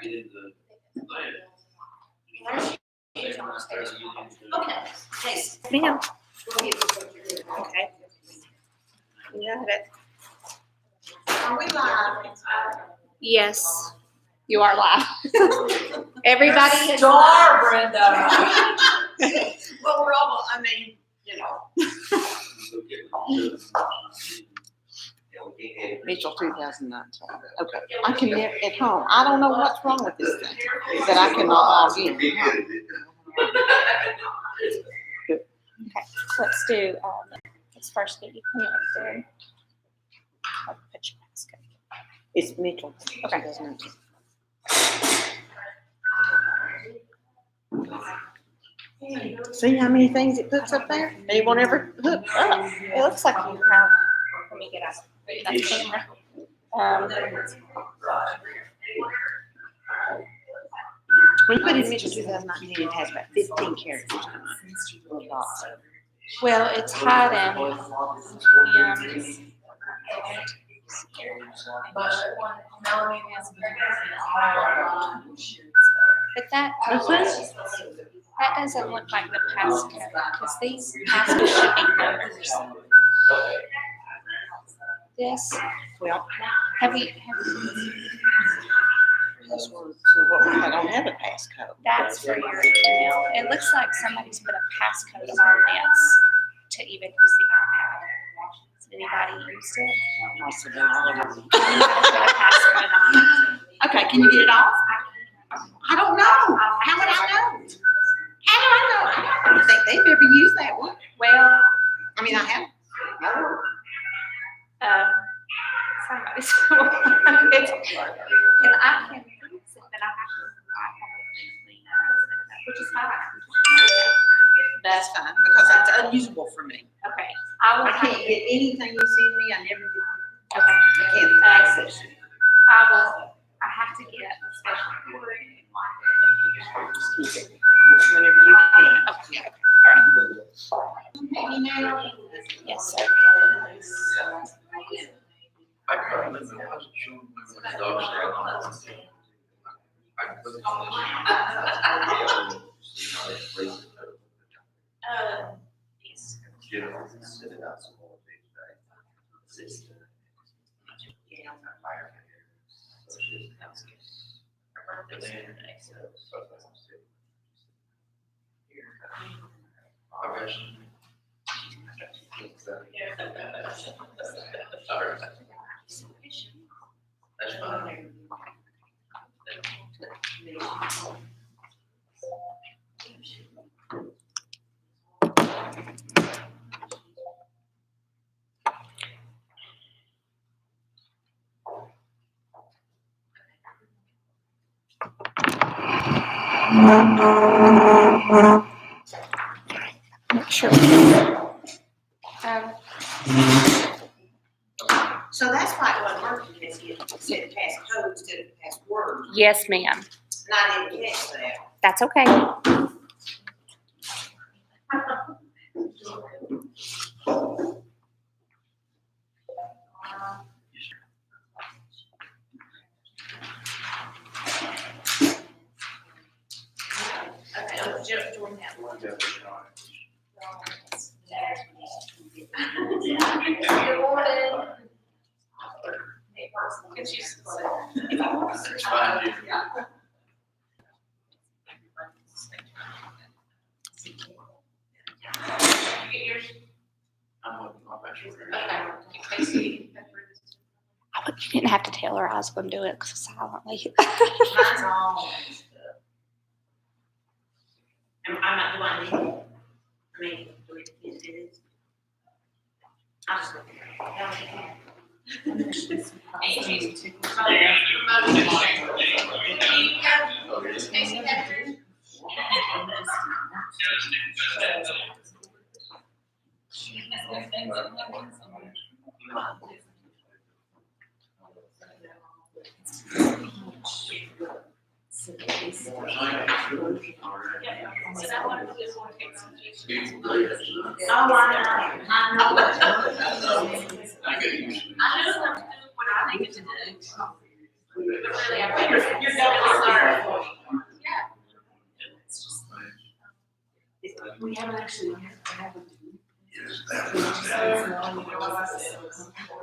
get into Okay. Hey, Ma'am. okay. You got it. Are we live? Yes, you are live. Everybody is Star, live. Brenda. Well, we're all, I mean, you know. Mitchell 2019. Okay. I can never at home. I don't know what's wrong with this thing that I cannot log in. Okay, let's do, let's first get you connected. I'll put your mask up. It's Mitchell. Okay. 2019. See how many things it puts up there? They won't ever hook up. It looks like you have, let me get out that camera. When you put in Mitchell 2019, it has about 15 characters. Well, it's hiding. But that doesn't look like the passcode, because these passcodes should be numbers. This, Well, have you, that's what I don't have a passcode. that's for your email. It looks like somebody's put a passcode on this to even use the iPad. Has anybody used it? Must have been all of them. Somebody put a passcode on it. Okay, can you get it off? I don't know. How would I know? How do I know? I don't think they've ever used that one. Well, I mean, I have. somebody's and I can use it, but I have to, which is fine. That's fine, because that's unusable for me. Okay, I I will. can't get anything you send me, I never get. Okay. I can't access it. I have to get a special cord. Just keep it whenever you can. Okay. You know, Yes, sir. I currently wasn't sure when the dogs are on. I can put it on this. Yes. General, send it out some more things today. Assistant. Fire. Social council. And then, so, here. Progress. All right. That's fine. Make sure. So that's why it wasn't working, because you said passcode instead of password. Yes, ma'am. And I didn't catch that. That's okay. Okay, I'm just doing that one. Good morning. It's fine, dude. I'm looking on my shoulder. You didn't have to tell her I was going to do it silently. Mine's all. I'm not doing it. I mean, it is. I'll just look at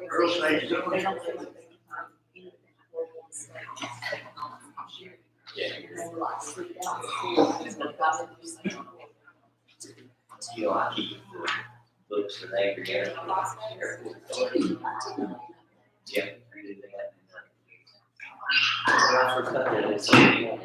Girls say, You know, I keep the books and they together. Yeah. When I first got there, they said, you want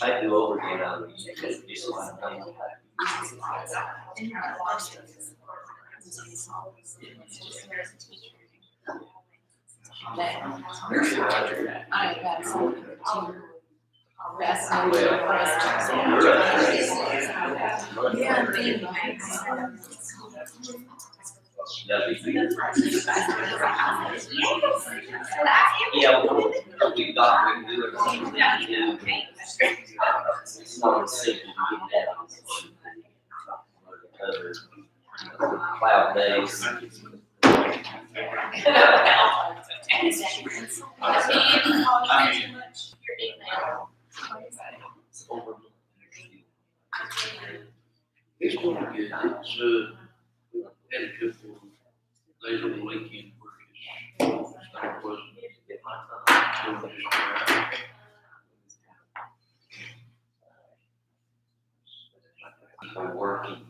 I do over again, I would just like, that'd be good. Yeah, we got, we can do everything we can do. It's not as simple to get that. Cloud days. it's gonna get, so, had a couple days on the weekend where it's, stuff wasn't, People working.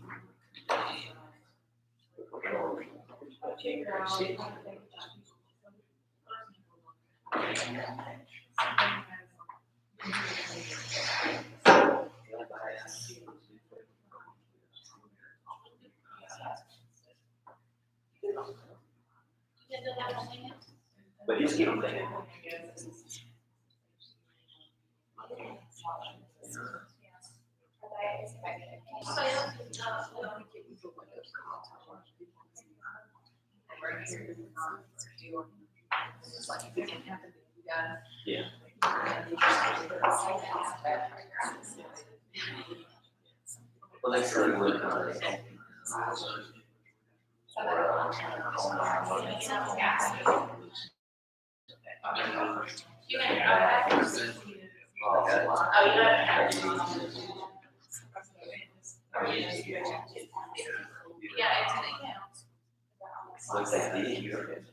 But he's getting there. Yeah. Well, they started working on it. Looks like the year.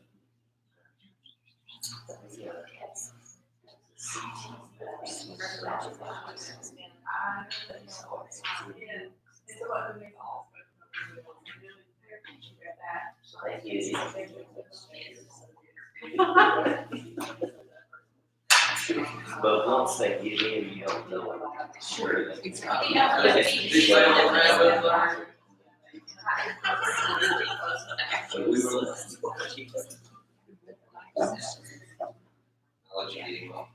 But once they get in, you don't know. Sure. So we were. I'll let you get him off.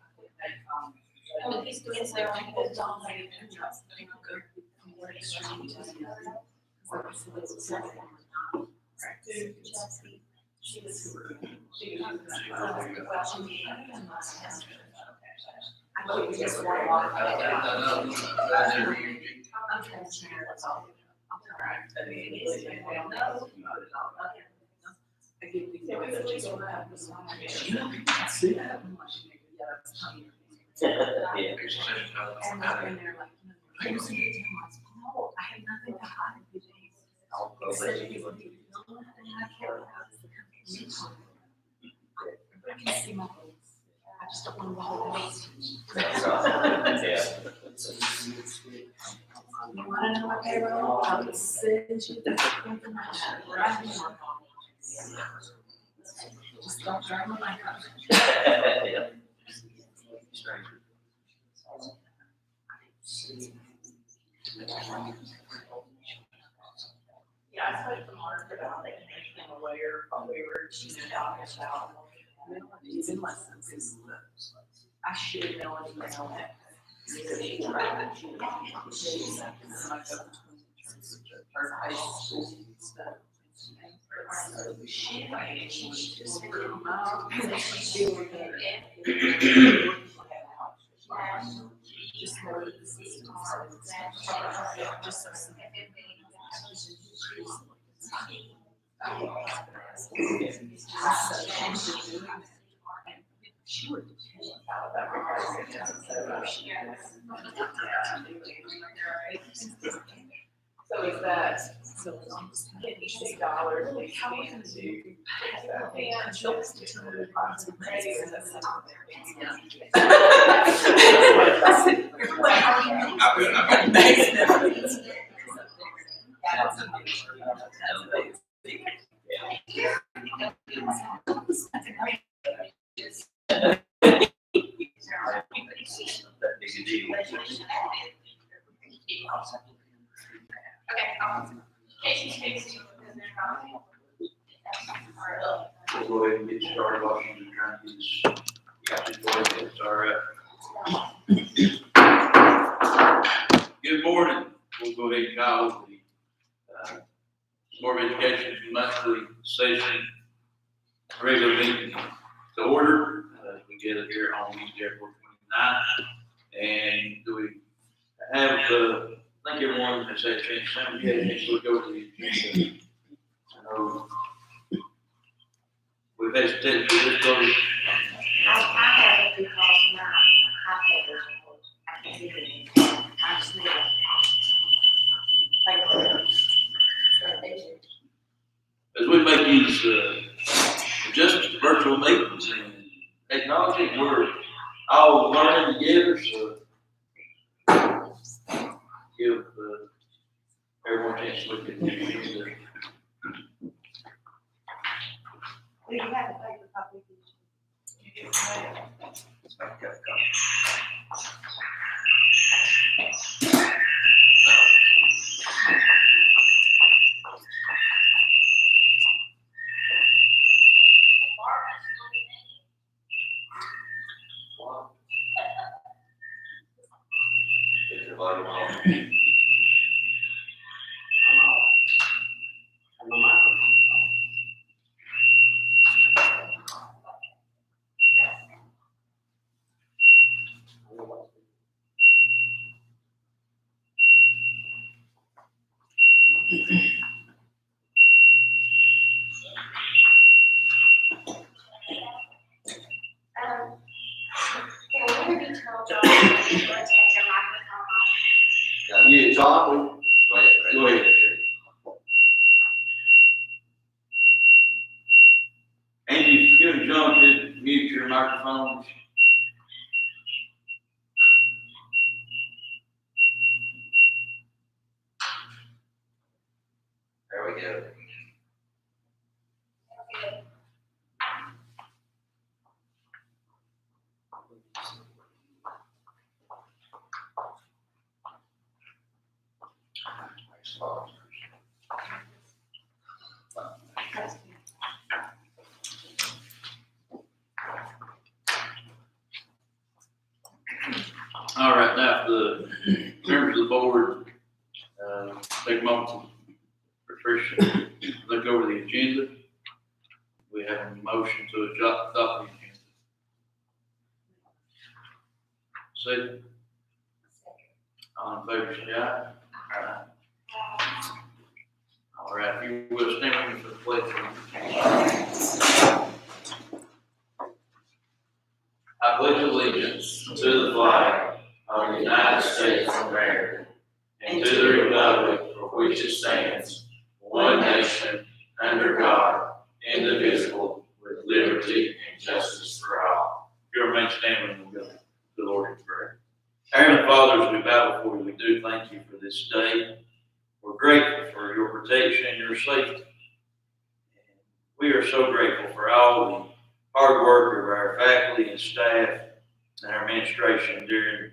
Yeah. I'll go let you do it. That's awesome. Yeah. You wanna know my payroll? I will send you the information right now. Just don't drive my mic up. Yeah. Yeah, I spoke to Mark about it, and they became aware while we were, talking about using lessons, is I should know an email that. So she, like, she just come out, she would get it. Just know that the system, so it's just so simple. She would out of everybody. So is that, so you say dollars, like how we can do that thing, and she'll listen to the class and pray, or that's not there. That big a deal. We'll go ahead and get started. Washington trying to get this, go ahead and get started. Good morning. We'll go ahead and call the Board of Education monthly session, regular meeting to order. We get it here on Wednesday, April 29th. And do we have, I think everyone has had a chance, some of you had a chance to look over the agenda. I know we've had some technical difficulties. I have to call tonight, I can't do it. I just need As we make these adjustments to virtual meetings and technology, we're all learning together, so give everyone a chance to look at the agenda. We have a paper copy. Get your volume on. Can we maybe tell John to take your microphone off? Yeah, John, go ahead. Angie, if you and John could mute your microphones. There we go. All right, now, the members of the board, take a moment to refresh, look over the agenda. We have a motion to adopt the agenda. Second. All in favor, say aye. Aye. All right, if you will stand with me for the pledge. I pledge allegiance to the flag of the United States of America and to the republic for which it stands, one nation, under God, indivisible, with liberty and justice for all. If you remain standing, we'll go to the Lord in prayer. Our Heavenly Father, as we bow before you, we do thank you for this day. We're grateful for your protection and your safety. We are so grateful for all the hard work of our faculty and staff and our administration during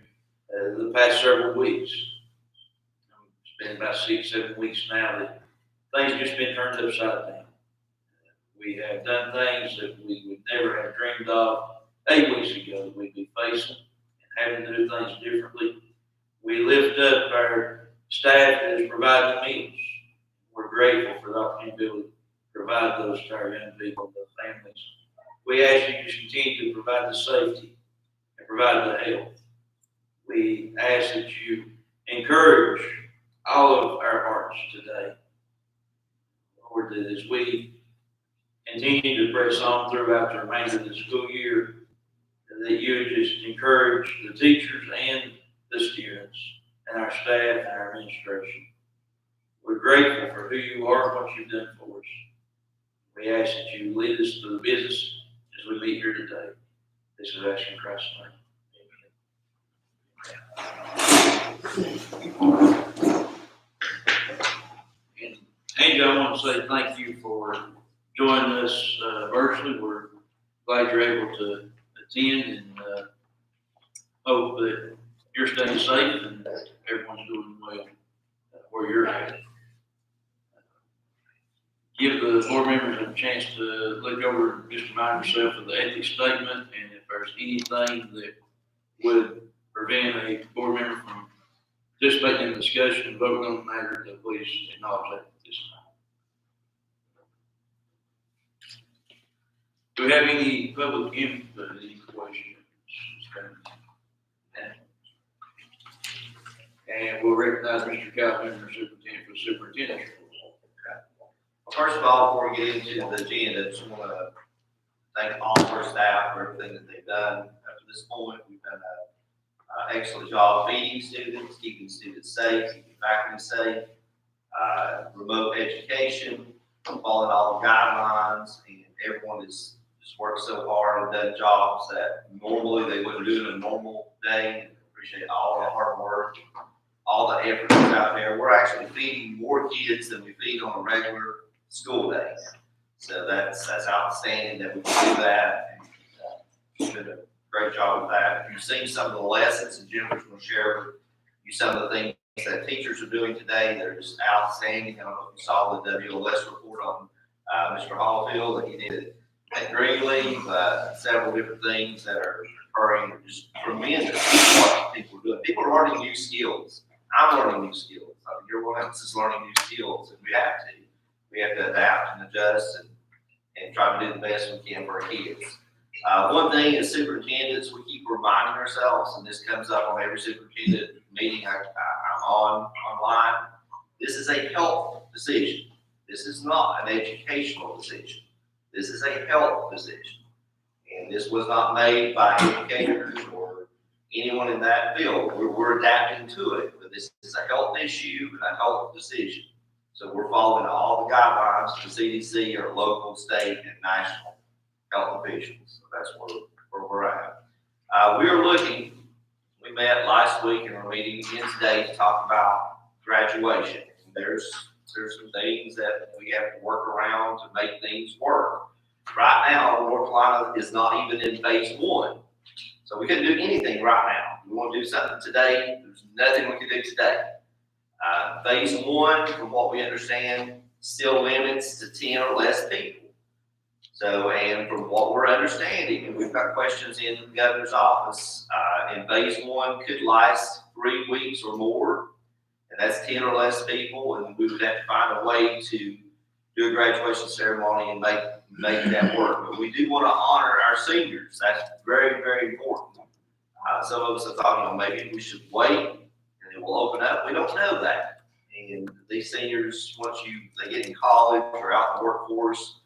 the past several weeks. It's been about 6-7 weeks now that things just been turned upside down. We have done things that we would never have dreamed of 8 weeks ago that we'd be facing and having to do things differently. We lift up our staff that is providing meals. We're grateful for the opportunity to provide those to our young people, their families. We ask you to continue to provide the safety and provide the health. We ask that you encourage all of our hearts today. Lord, that as we continue to press on throughout the remainder of the school year, that you would just encourage the teachers and the students and our staff and our administration. We're grateful for who you are and what you've done for us. We ask that you lead us through the business as we meet here today. This is asking Christ's name. And Angel, I want to say thank you for joining us virtually. We're glad you're able to attend and hope that you're staying safe and everyone's doing well where you're at. Give the board members a chance to look over and just remind yourself of the ethics statement, and if there's anything that would prevent a board member from participating in the discussion and voting on the matter, then please acknowledge that at this time. Do we have any public input, any questions? And we'll recognize Mr. Calhoun, our superintendent, for the superintendent's report. First of all, before we get into the agenda, I just want to thank all of our staff for everything that they've done up to this point. We've done an excellent job feeding students, keeping students safe, keeping faculty safe, remote education, following all the guidelines, and everyone has just worked so hard and done jobs that normally they wouldn't do in a normal day. Appreciate all the hard work, all the efforts out there. We're actually feeding more kids than we feed on a regular school day. So that's outstanding that we can do that. And, did a great job with that. You've seen some of the lessons, and Jennifer's going to share with you some of the things that teachers are doing today that are just outstanding. I don't know if you saw the WLS report on Mr. Hallfield that he did at Greenleaf, several different things that are occurring are just tremendous what people are doing. People are learning new skills. I'm learning new skills. I mean, everyone else is learning new skills, and we have to. We have to adapt and adjust and try to do the best we can for our kids. One thing as superintendents, we keep reminding ourselves, and this comes up on every superintendent meeting I'm online, this is a health decision. This is not an educational decision. This is a health decision. And this was not made by educators or anyone in that field. We're adapting to it, but this is a health issue and a health decision. So we're following all the guidelines of the CDC or local, state, and national health officials. So that's where we're at. We met last week and we're meeting again today to talk about graduation. And there's some things that we have to work around to make things work. Right now, North Carolina is not even in phase 1. So we couldn't do anything right now. We want to do something today. There's nothing we can do today. Phase 1, from what we understand, still limits to 10 or less people. So, and from what we're understanding, and we've got questions in the governor's office, in phase 1 could last 3 weeks or more, and that's 10 or less people, and we would have to find a way to do a graduation ceremony and make that work. But we do want to honor our seniors. That's very, very important. Some of us have thought, maybe we should wait and it will open up. We don't know that. And these seniors, once they get in college or out in the workforce,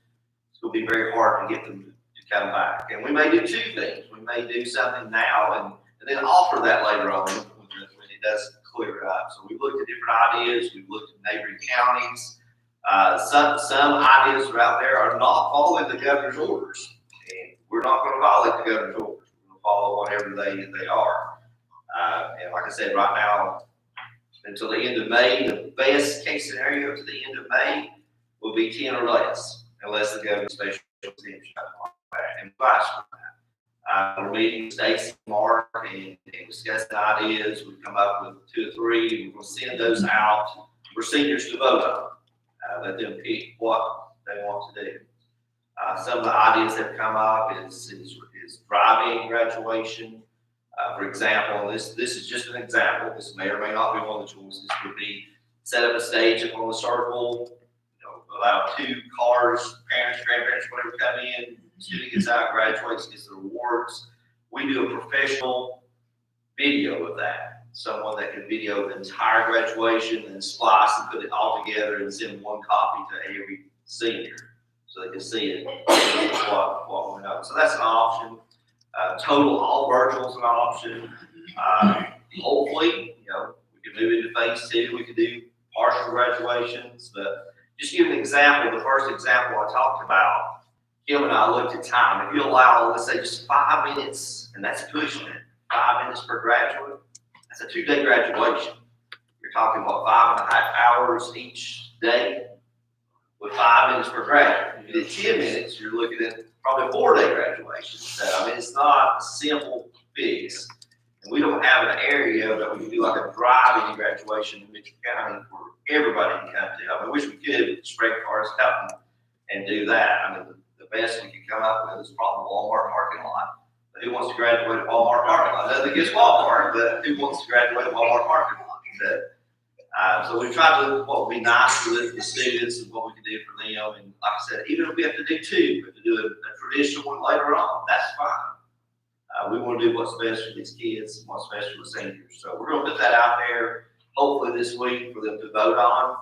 it's going to be very hard to get them to come back. And we may do 2 things. We may do something now and then offer that later on when it does clear up. So we've looked at different ideas. We've looked at neighboring counties. Some ideas that are out there are not following the governor's orders. And we're not going to violate the governor's orders. We're going to follow whatever they are. And like I said, right now, until the end of May, the best case scenario to the end of May will be 10 or less, unless the governor's special exemption and advice on that. We're meeting with Stacy, Mark, and discussing ideas. We've come up with 2 or 3, and we'll send those out for seniors to vote on. Let them pick what they want to do. Some of the ideas that have come up is drive-in graduation. For example, this is just an example. This may or may not be one of the choices. Would be set up a stage up on the circle, allow 2 cars, parents, grandparents, whatever come in, student gets out, graduates, gets the rewards. We do a professional video of that. Someone that can video the entire graduation and splice and put it all together and send one copy to every senior so they can see it, what went on. So that's an option. Total all virtual is an option. Hopefully, we can move into phase 2. We could do partial graduations, but just give an example. The first example I talked about, Kim and I looked at time. If you allow, let's say, just 5 minutes, and that's pushing it, 5 minutes per graduate, that's a 2-day graduation. You're talking about 5.5 hours each day with 5 minutes per graduate. If you did 10 minutes, you're looking at probably a 4-day graduation. So, I mean, it's not a simple fix. And we don't have an area that we can do like a drive-in graduation in Mitchell County for everybody to come to. I mean, I wish we could with spread cars out and do that. I mean, the best we could come up with is probably Walmart parking lot. But who wants to graduate at Walmart parking lot? Nothing against Walmart, but who wants to graduate at Walmart parking lot? So we tried to look what would be nice for the students and what we could do for them. And like I said, even if we have to do 2, but to do a traditional one later on, that's fine. We want to do what's best for these kids, and what's best for the seniors. So we're going to put that out there, hopefully this week, for them to vote on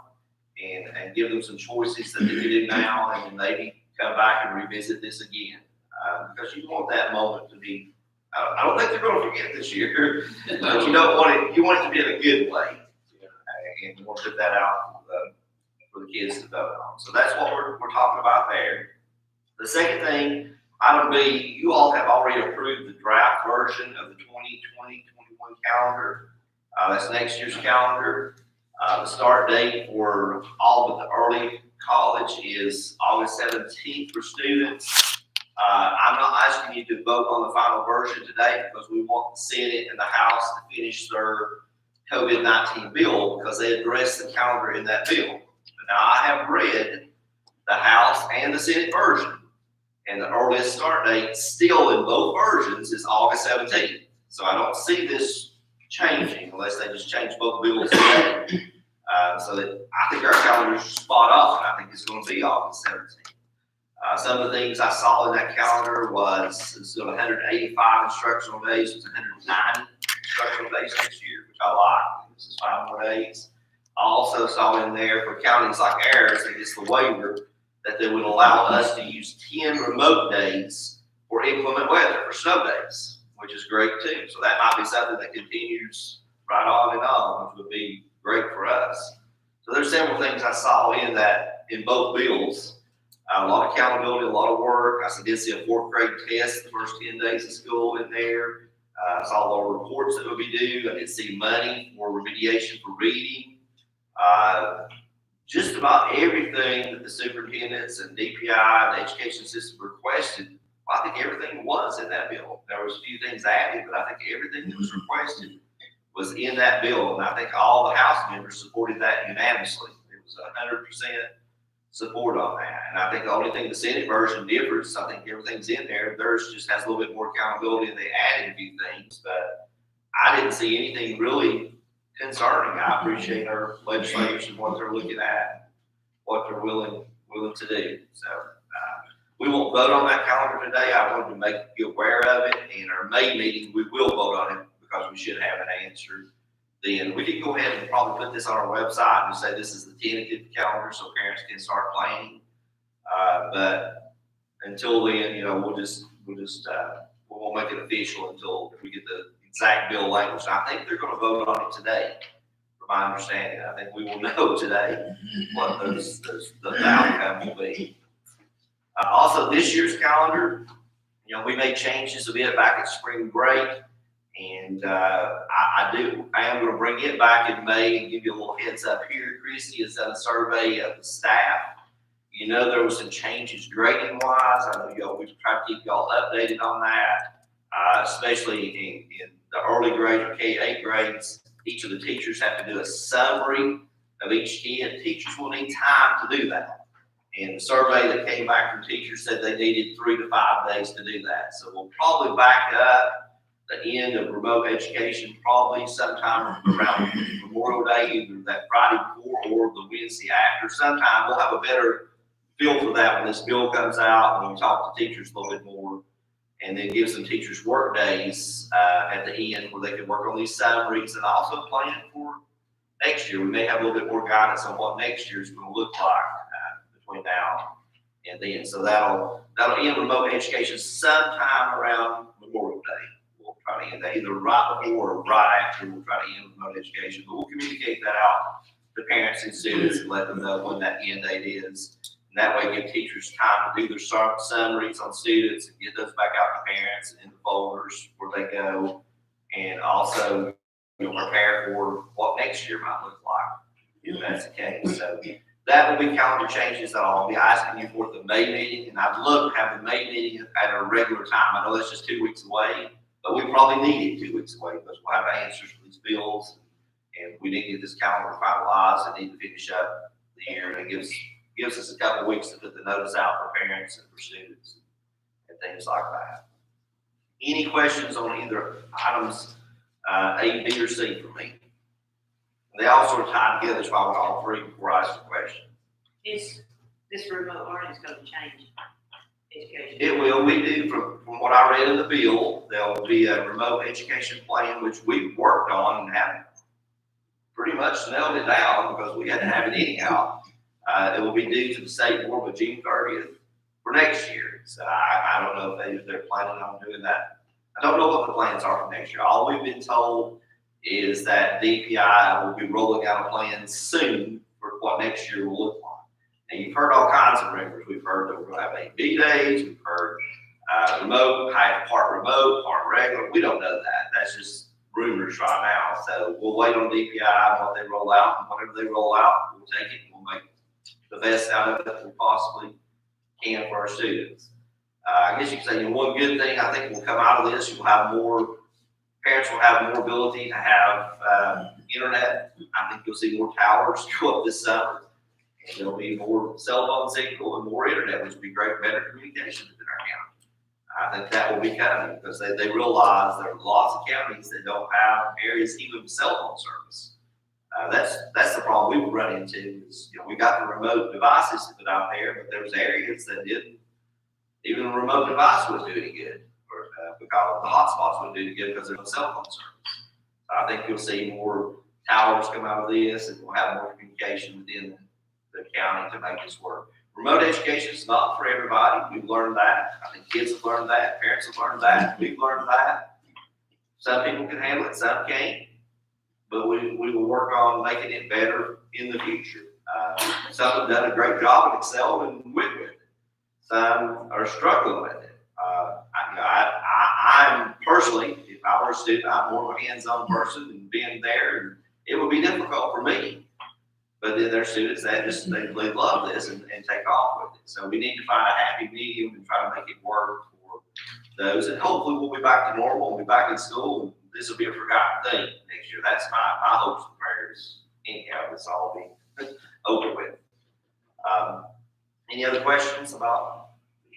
and give them some choices that they can do now, and then maybe come back and revisit this again. Because you want that moment to be, I don't think they're going to forget this year, but you don't want it, you want it to be in a good way. And we want to put that out for the kids to vote on. So that's what we're talking about there. The second thing, Item B, you all have already approved the draft version of the 2020-21 calendar. That's next year's calendar. The start date for all but the early college is August 17th for students. I'm not asking you to vote on the final version today because we want the Senate and the House to finish their COVID-19 bill because they address the calendar in that bill. But now I have read the House and the Senate version. And the earliest start date still in both versions is August 17th. So I don't see this changing unless they just change both bills today. So that I think our calendar is spot on. I think it's going to be August 17th. Some of the things I saw in that calendar was instead of 185 instructional days, it was 190 instructional days next year, which I like. This is 5 more days. I also saw in there for counties like ours, I think it's the waiver, that they would allow us to use 10 remote days for inclement weather, for snow days, which is great too. So that might be something that continues right on and on, which would be great for us. So there's several things I saw in both bills. A lot of accountability, a lot of work. I did see a 4th grade test the first 10 days of school in there. I saw the reports that would be due. I did see money for remediation for reading. Just about everything that the superintendents and DPI and the education system requested, I think everything was in that bill. There was a few things added, but I think everything that was requested was in that bill. And I think all the House members supported that unanimously. It was 100% support on that. And I think the only thing the Senate version differs, I think everything's in there. Theirs just has a little bit more accountability and they added a few things, but I didn't see anything really concerning. I appreciate our legislators and what they're looking at, what they're willing to do. So we won't vote on that calendar today. I wanted to make you aware of it. In our May meeting, we will vote on it because we should have an answer then. We can go ahead and probably put this on our website and say this is the tentative calendar so parents can start planning. But until then, we won't make it official until we get the exact bill language. I think they're going to vote on it today, from my understanding. I think we will know today what the outcome will be. Also, this year's calendar, we made changes a bit back at spring break, and I am going to bring it back in May and give you a little heads up here. Christy has done a survey of the staff. There was some changes grading wise. I know we've tried to keep y'all updated on that, especially in the early grades or K-8 grades. Each of the teachers have to do a summary of each kid. Teachers will need time to do that. And the survey that came back from teachers said they needed 3 to 5 days to do that. So we'll probably back up the end of remote education, probably sometime around Memorial Day, either that Friday before or the Wednesday after. Sometime we'll have a better feel for that when this bill comes out, when we talk to teachers a little bit more, and then give some teachers work days at the end where they can work on these summaries and also plan for next year. We may have a little bit more guidance on what next year is going to look like between now and then. So that'll end remote education sometime around Memorial Day. We'll try to end that either right before or right after. We'll try to end remote education, but we'll communicate that out to parents and students and let them know when that end date is. And that way give teachers time to do their summaries on students and get those back out to parents and in the folders where they go. And also, prepare for what next year might look like, if that's the case. So that will be calendar changes that I'll be asking you for the May meeting. And I'd love to have the May meeting at a regular time. I know that's just 2 weeks away, but we probably need it 2 weeks away because we'll have answers for these bills. And we need to get this calendar finalized and need to finish up the year. And it gives us a couple of weeks to put the notice out for parents and for students and things like that. Any questions on either items A, B, or C for me? They all sort of tie together, that's why we all three before I ask the question. Is this remote learning is going to change education? It will. We do, from what I read in the bill, there will be a remote education plan, which we've worked on and have pretty much nailed it down because we had to have it anyhow. It will be due to the state board by June 30th for next year. So I don't know if they're planning on doing that. I don't know what the plans are for next year. All we've been told is that DPI will be rolling out a plan soon for what next year will look like. And you've heard all kinds of rumors. We've heard that we're going to have AB days. We've heard remote, part remote, part regular. We don't know that. That's just rumors right now. So we'll wait on DPI and what they roll out. And whatever they roll out, we'll take it and we'll make the best out of it that we possibly can for our students. I guess you could say one good thing I think will come out of this, parents will have more ability to have internet. I think you'll see more towers go up this summer. And there'll be more cell phone signal and more internet, which will be great, better communication within our county. I think that will be coming because they realize there are lots of counties that don't have areas even with cell phone service. That's the problem we've run into is, we got the remote devices to put out there, but there was areas that didn't. Even a remote device wouldn't do any good, or because the hotspots wouldn't do any good because there's no cell phone service. I think you'll see more towers come out of this, and we'll have more communication within the county to make this work. Remote education is not for everybody. We've learned that. I think kids have learned that. Parents have learned that. We've learned that. Some people can handle it, some can't. But we will work on making it better in the future. Some have done a great job at Excel and with it. Some are struggling with it. I'm personally, if I were a student, I'm more of a hands-on person and being there, it would be difficult for me. But then there are students that they love this and take off with it. So we need to find a happy medium and try to make it work for those. And hopefully we'll be back to normal. We'll be back in school. And this will be a forgotten thing next year. That's my hopes and prayers. Anyhow, this all be over with. Any other questions about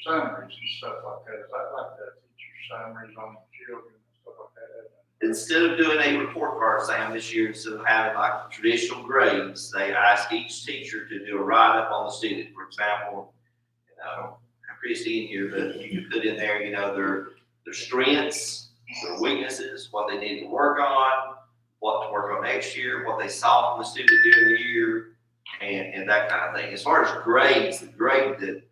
summaries and stuff like that? I like that teacher summaries on children and stuff like that. Instead of doing a report card, Sam, this year, instead of having like traditional grades, they ask each teacher to do a write-up on the student. For example, I don't have Christy in here, but you can put in there, their strengths, their weaknesses, what they need to work on, what to work on next year, what they saw from the student during the year, and that kind of thing. As far as grades, the grade that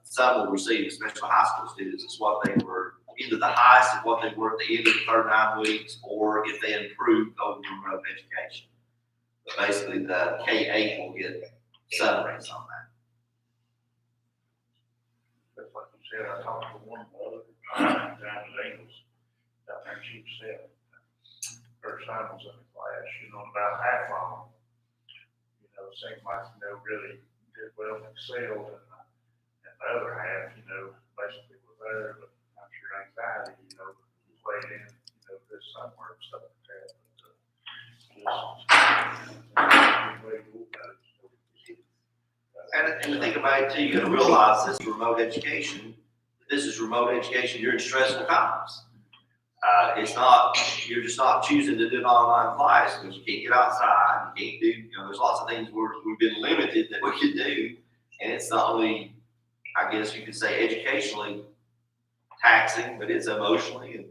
some will receive, especially high school students, is what they were either the highest of what they were at the end of the 39 weeks, or if they improved over remote education. But basically, the K-8 will get summaries on that. Just like you said, I talked to one mother down at Angles, down there, and she said, her son was in the class, about half of them, seemed like, really did well and excelled, and the other half, basically was there, but I'm sure anxiety, played in, this somewhere and stuff like that. And the thing about it too, you gotta realize this remote education. This is remote education during stressful times. It's not, you're just not choosing to do an online class because you can't get outside, you can't do, there's lots of things we've been limited that we can do. And it's not only, I guess you could say educationally taxing, but it's emotionally and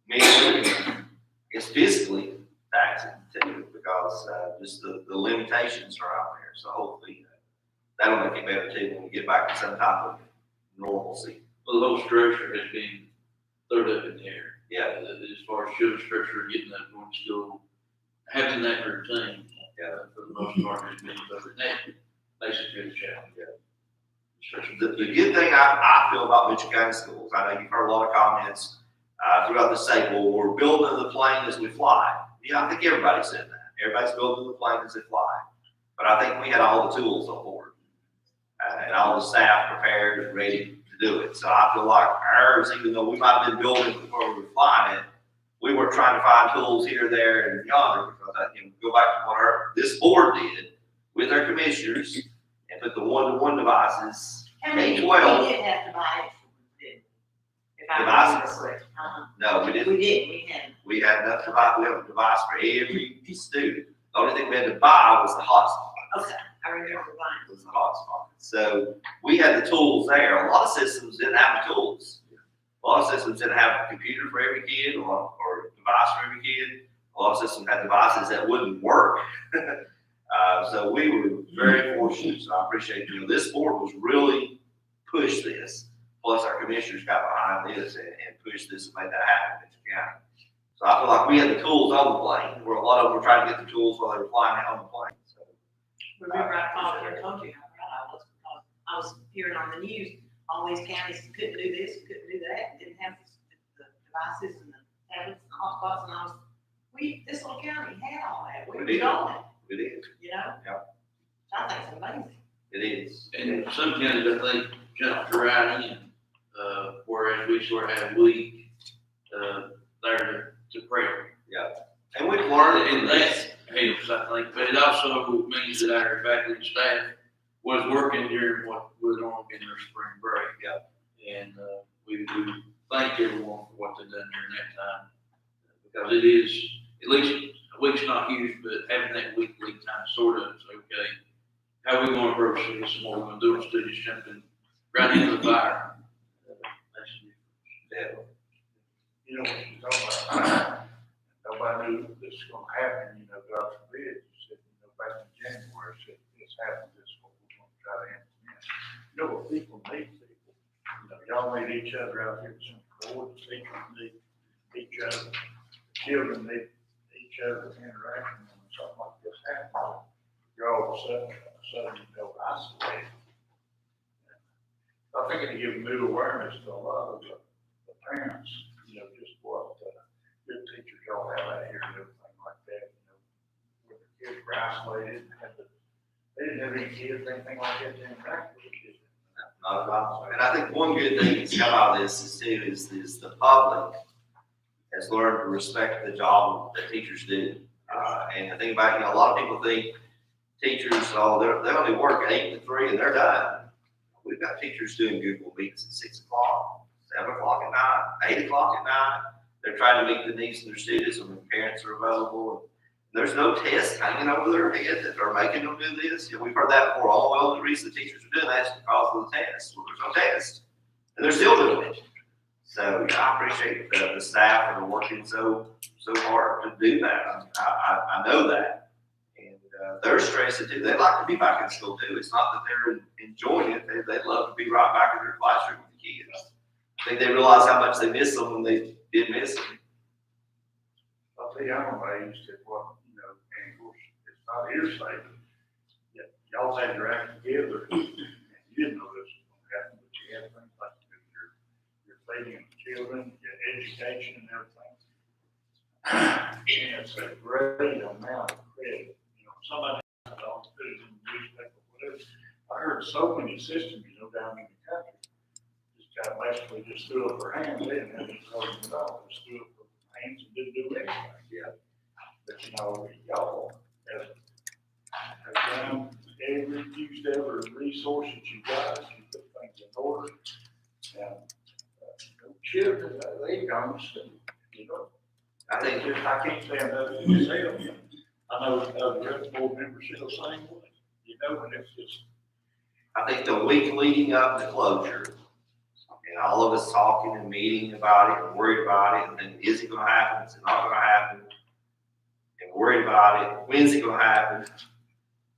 mentally, and it's physically taxing too, because just the limitations are out there. So hopefully that'll make it better too when we get back to some type of normalcy. Well, the whole structure has been thrown up in the air. Yeah. As far as sugar structure, getting up, going to school, having that routine, for the most part, has been, but that makes it a challenge. Especially The good thing I feel about Mitchell County schools, I know you've heard a lot of comments throughout the state, well, we're building the plane as we fly. Yeah, I think everybody said that. Everybody's building the plane as they fly. But I think we had all the tools on board and all the staff prepared and ready to do it. So I feel like ours, even though we might have been building before we were flying it, we were trying to find tools here, there, and yonder, because I can go back to what this board did with our commissioners and put the one-to-one devices, K-12. We did have to buy it. If I remember Devices? correctly. No, we didn't. We had enough device. We have a device for every student. The only thing we had to buy was the hotspot. Okay, I remember buying. Was the hotspot. So we had the tools there. A lot of systems didn't have the tools. A lot of systems didn't have a computer for every kid or a device for every kid. A lot of systems had devices that wouldn't work. So we were very fortunate. So I appreciate you. This board was really pushed this. Plus our commissioners got behind this and pushed this and made that happen in the county. So I feel like we had the tools on the plane, where a lot of them were trying to get the tools while they were flying out on the plane. So Remember, I called you and told you how proud I was, because I was hearing on the news, all these counties couldn't do this, couldn't do that, didn't have the devices and the tablets and hotspots, and I was, this little county had all that, we We were did. going, it is. you know? Yep. I think it's amazing. It is. And some counties, I think, jumped right in, whereas we sort of had weak, there to prep. And we've learned And that helps, I think, but it also means that our faculty and staff was working during what was on in their spring break. And, we thank everyone for what they've done during that time. Because it is, at least, a week's not huge, but having that weekly time sort of, say, okay, how are we gonna approach this and what we're gonna do instead of just jumping right into the fire. That's Yeah. You know what you're talking about? Nobody knew this was gonna happen, you know, God forbid. You said, you know, back in January, said, this happens, this is what we're gonna try to implement. You know what people need people? You know, y'all need each other out here, some coordinates, teachers need each other. Children need each other's interaction when something like this happens. You're all of a sudden, you know, isolated. I think it'll give new awareness to a lot of the parents, you know, just what good teachers y'all have out here and everything like that, you know, where the kids were isolated, they didn't have any kids or anything like that to interact with. Not at all. And I think one good thing that's come out of this is the public has learned to respect the job that teachers do. And the thing about, you know, a lot of people think teachers, they only work 8 to 3 and they're done. We've got teachers doing Google Meets at 6 o'clock, 7 o'clock at night, 8 o'clock at night. They're trying to meet the needs of their students when their parents are available. There's no test hanging over their head that are making them do this. You know, we've heard that before. Oh, well, the reason the teachers are doing that is because of the test. Well, there's no test. And they're still doing it. So yeah, I appreciate the staff that are working so hard to do that. I know that. And they're stressed too. They like to be back in school too. It's not that they're enjoying it. They love to be right back in their classroom with the kids. I think they realize how much they miss them when they did miss them. I'll tell you, I'm amazed at what, you know, and of course, it's not hearsay, but yet y'all had your act together, and you didn't know this was gonna happen, but you had things like your feeding of children, your education and everything. And it's a great amount of credit, you know, somebody don't put it in the newspaper, whatever. I heard so many systems, you know, down in the country, just got basically just threw up their hands, they didn't have any closing dollars, just threw up their hands and didn't do anything. But you know, y'all have done used every resource that you got, you put things in order. And children, they don't, you know? I think, I can't stand up to myself. I know the other board members feel the same way, you know, and it's just, I think the week leading up to closure, and all of us talking and meeting about it and worried about it, and then is it gonna happen, is it not gonna happen? And worried about it, when's it gonna happen?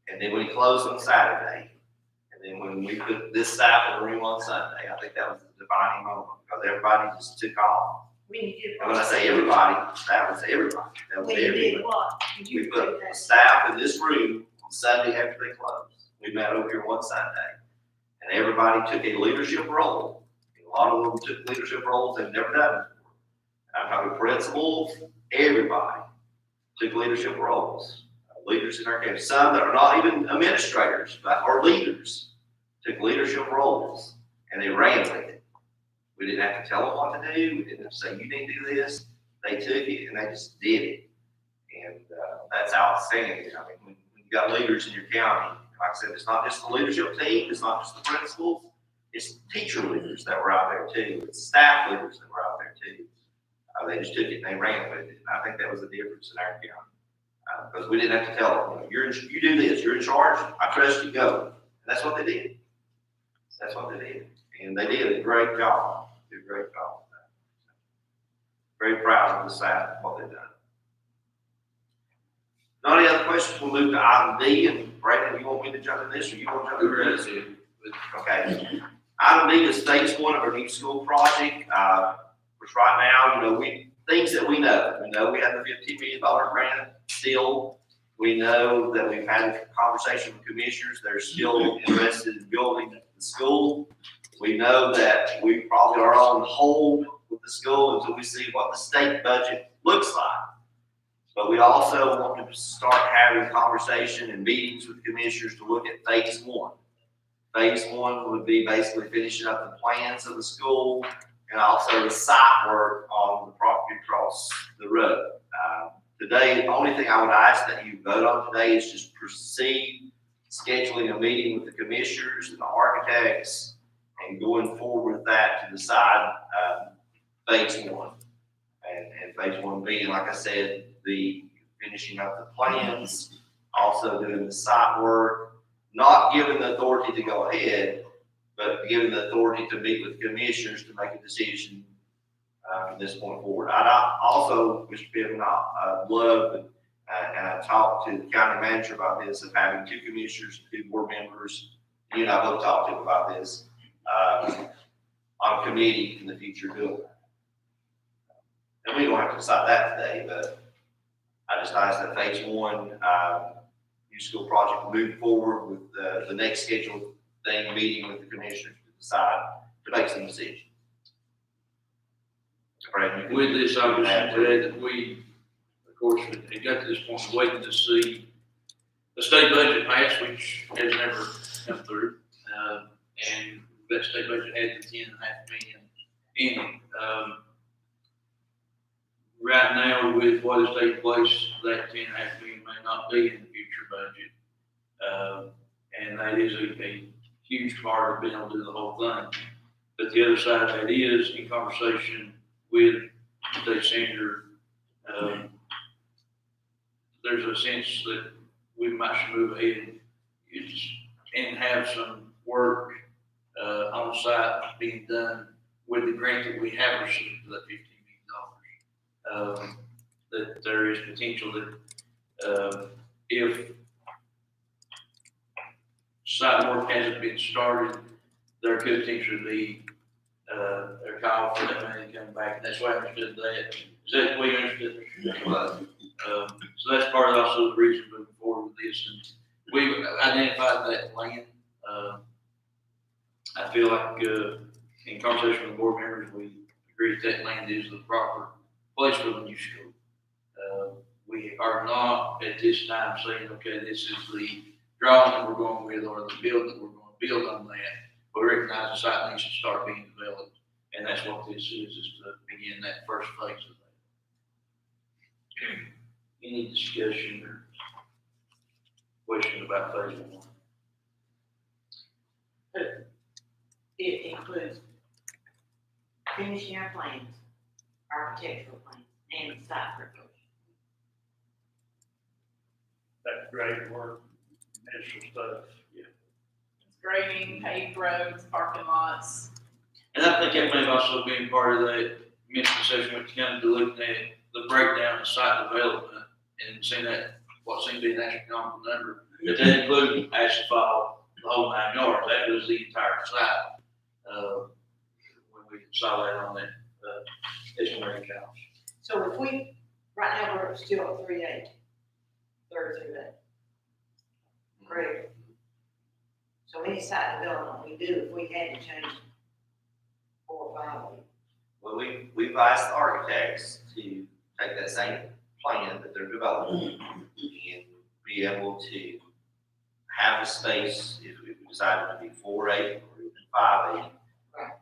And then we closed on Saturday, and then when we put this staff in the room on Sunday, I think that was the defining moment, because everybody just took off. When you did. And when I say everybody, that was everybody, that was When you did everybody. what? Did We you put do the that? staff in this room on Sunday after they closed. We met over here one Sunday, and everybody took a leadership role. And a lot of them took leadership roles they've never done before. I'm talking principals, everybody took leadership roles. Leaders in our campus, some that are not even administrators, but are leaders, took leadership roles, and they ran with it. We didn't have to tell them what to do. We didn't have to say, you need to do this. They took it and they just did it. And that's outstanding. I mean, when you've got leaders in your county, like I said, it's not just the leadership team, it's not just the principals, it's teacher leaders that were out there too, it's staff leaders that were out there too. They just took it and they ran with it. And I think that was the difference in our county. Because we didn't have to tell them, you do this, you're in charge, I trust you, go. And that's what they did. That's what they did. And they did a great job. Did a great job with that. Very proud of the staff and what they've done. Not any other questions? We'll move to item D. And Brandon, you want me to jump in this or you want to jump in this? Okay. Item D is phase one of our new school project, which right now, things that we know. We know we have the $15 million grant still. We know that we've had a conversation with commissioners that are still interested in building the school. We know that we probably are on hold with the school until we see what the state budget looks like. But we also want to start having conversation and meetings with commissioners to look at phase one. Phase one would be basically finishing up the plans of the school and also the site work on the property across the road. Today, the only thing I would ask that you vote on today is just proceed scheduling a meeting with the commissioners and the architects and going forward with that to decide phase one. And phase one being, like I said, the finishing up the plans, also doing the site work, not giving the authority to go ahead, but giving the authority to meet with commissioners to make a decision from this point forward. I also, Mr. Pittman, love and I talked to the county manager about this, of having two commissioners, two board members, you and I both talked to him about this, on committee in the future doing that. And we don't have to decide that today, but I just asked that phase one, new school project move forward with the next scheduled thing, meeting with the commissioners to decide, to make some decisions. Brandon, With this, I would add that we, of course, it got to this point, waiting to see the state budget pass, which has never come through. And that state budget had the $10.5 million in it. Right now, with what is taking place, that $10.5 million may not be in the future budget. And that is a huge part of being able to do the whole thing. But the other side of that is, in conversation with the state senator, there's a sense that we might should move ahead and have some work on site being done with the grant that we have received for that $15 million. That there is potential that if site work hasn't been started, there could potentially be a call for that money coming back. And that's why I understood that. Is that the way you understood it? So that's part of also the reason moving forward with this. And we've identified that plan. I feel like in conversation with the board members, we agree that land is the proper place for the new school. We are not at this time saying, okay, this is the drawing that we're going with or the building that we're going to build on that. We recognize the site needs to start being developed. And that's what this is to begin that first phase of that. Any discussion or question about phase one? It includes finishing our plans, architectural plans and site preparation. That great work, initial stuff. It's grading, paved roads, parking lots. And I think that may have also been part of that misconception with kind of looking at the breakdown of site development and seeing that, what seemed to be an astronomical number. But that included asphalt, the whole 9 yards, that was the entire site. When we saw that on that, estimated cost. So if we, right now, we're still at 380, 33 days. Correct. So any site development we do, if we had to change 4 or 5 of them. Well, we've asked the architects to take that same plan that they're developing and be able to have a space, if we decided to be 4/8 or even 5/8. Right.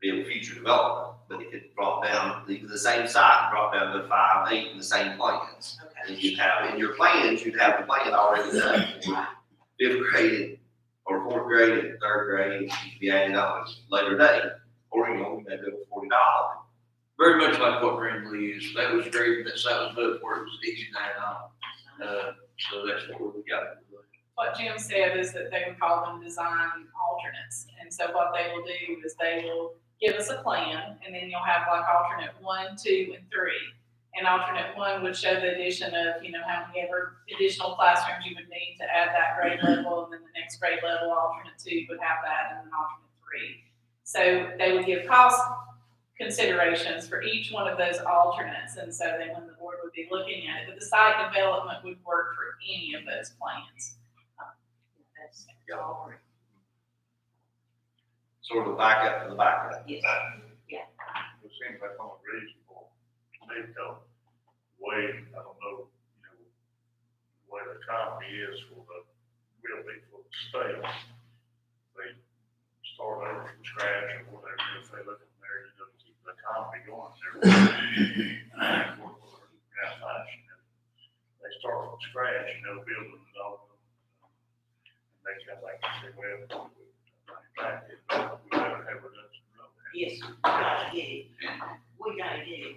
Be a future development, but it could drop down, the same site, drop down to 5/8 in the same plans. Okay. And you'd have, in your plans, you'd have the plan already done. Fifth grade or fourth grade and third grade, you'd be added on at a later date, or you know, maybe $40. Very much like what Greenlee is, that was great, that site was built where it was easy to add on. So that's what we got. What Jim said is that they would call them design alternates. And so what they will do is they will give us a plan, and then you'll have like alternate 1, 2, and 3. And alternate 1 would show the addition of, you know, how many ever additional classrooms you would need to add that grade level, and then the next grade level, alternate 2 would have that, and then alternate 3. So they would give cost considerations for each one of those alternates, and so then when the board would be looking at it, but the site development would work for any of those plans. That's all right. Sort of backup to the backup. Yes. It seems like on a reasonable, maybe the way, I don't know, you know, the way the economy is for the, will be for the state. They start over from scratch or whatever, if they look in there, you know, to keep the economy going there. They start from scratch, you know, building it all. And they kind of like say, well, we better have it. Yes, we gotta get it. We gotta get it.